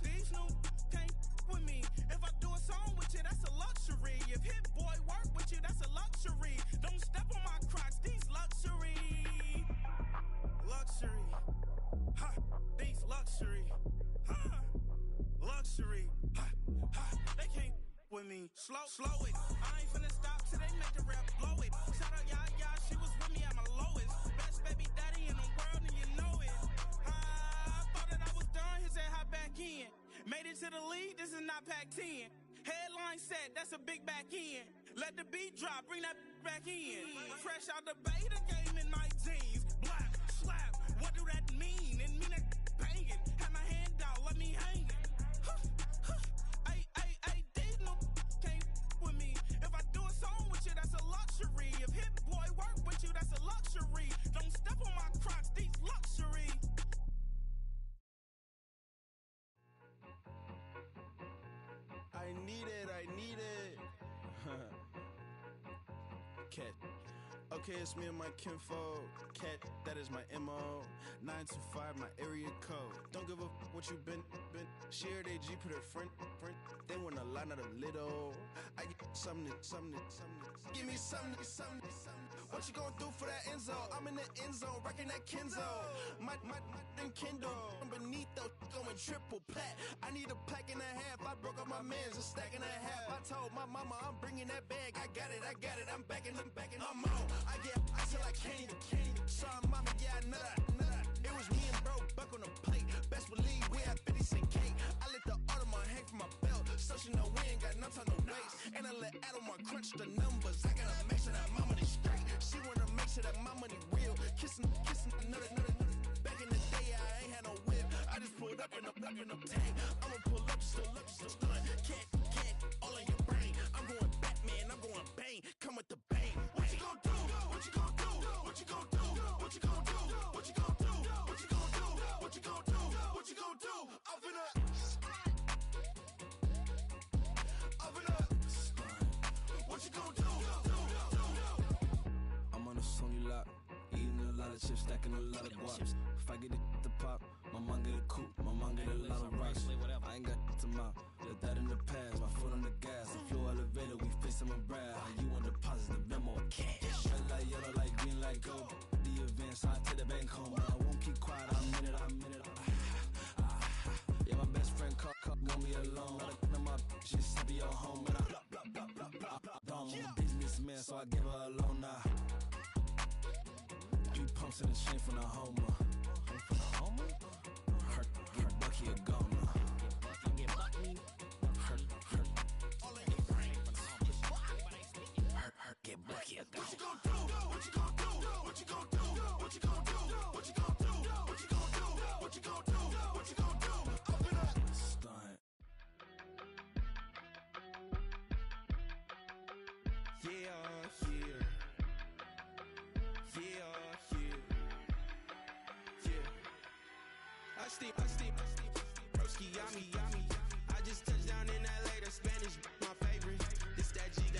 These new can't with me. If I do a song with you, that's a luxury. If hit boy work with you, that's a luxury. Don't step on my Crocs, these luxury. Luxury. Ha, these luxury. Ha, luxury. Ha, ha, they can't with me. Slow it. I ain't finna stop till they make the rap blow it. Shout out Yaya, she was with me at my lowest. Best baby daddy in the world and you know it. I thought that I was done, he said hop back in. Made it to the league, this is not Pac-10. Headline set, that's a big back end. Let the beat drop, bring that back in. Fresh out the bay, the game in my jeans. Black, slap, what do that mean? It mean that banging. Have my hand out, let me hang. Ay, these no can't with me. If I do a song with you, that's a luxury. If hit boy work with you, that's a luxury. Don't step on my Crocs, these luxury. I need it. Cat. Okay, it's me and my kinfolk. Cat, that is my MO. 925, my area code. Don't give a what you been. Shared AG, put her friend. They wanna line out a little. I get something. Give me something. What you gonna do for that Enzo? I'm in the end zone, rocking that Kenzo. My Kindle. I'm beneath though, going triple plat. I need a pack and a half. I broke up my mans, a stack and a half. I told my mama I'm bringing that bag. I got it. I'm backing. I'm out. I get ice till I candy. Sorry, mama, yeah, I nut. It was me and bro, buck on the plate. Best believe we had 50 cent cake. I let the Audemars hang from my belt, so she know we ain't got no time to waste. And I let Audemars crunch the numbers. I gotta make sure that my money straight. She wanna make sure that my money real. Kissing another. Back in the day, I ain't had no whip. I just pulled up in the tank. I'ma pull up, just stunt. Can't, all in your brain. I'm going Batman, I'm going bang. Come with the bang. What you gon' do? What you gon' do? What you gon' do? What you gon' do? What you gon' do? What you gon' do? What you gon' do? What you gon' do? Up in up. What you gon' do? I'm on a Sony lot, eating a lot of chips, stacking a lot of guaps. If I get it to pop, my mom get a coupe, my mom get a lot of rocks. I ain't got to mouth, let that in the past. My foot on the gas, the floor elevator, we face some brad. You want deposit the memo, cash. Red light, yellow light, green light, go. The events, I take the bank home, but I won't keep quiet. I'm in it. Yeah, my best friend called, want me alone. Let her my bitches be your home, and I'm a businessman, so I give her a loan now. 3 pumps in the chain from the Homer. Her Bucky a goner. Her get Bucky a goner. What you gon' do? What you gon' do? What you gon' do? What you gon' do? What you gon' do? What you gon' do? What you gon' do? What you gon' do? Up in up. Stunt. I steam, broski, yummy. I just touched down in LA, the Spanish, my favorite. This that G, I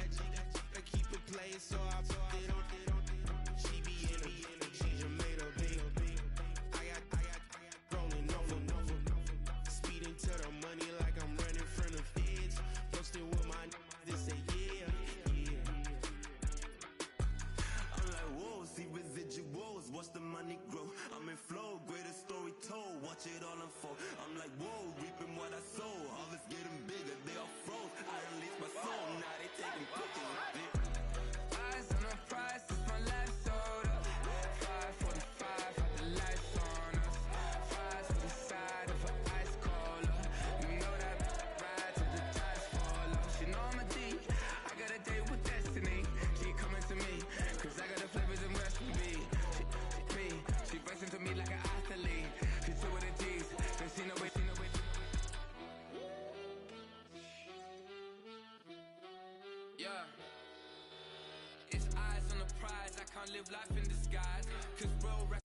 keep it playing, so I put it on. She be in it, she just made a beat. I got rolling over, speeding to the money like I'm running from the feds. Posted with my they say yeah. I'm like, whoa, see residuals, watch the money grow. I'm in flow, greatest story told, watch it all unfold. I'm like, whoa, reaping what I sow. Harvest getting bigger, they all froze. I release my soul, now they taking pictures of it. Eyes on the prize, it's my life sold up. 5:45, got the lights on us. Fries for the side of an ice cola. You know that ride till the tires fall off. She know I'm a D, I got a date with destiny. She coming to me, cause I got the flavors and recipe. She racing to me like an athlete. She two with the G's, cause she know it. Yeah. It's eyes on the prize, I can't live life in disguise. Cause real rap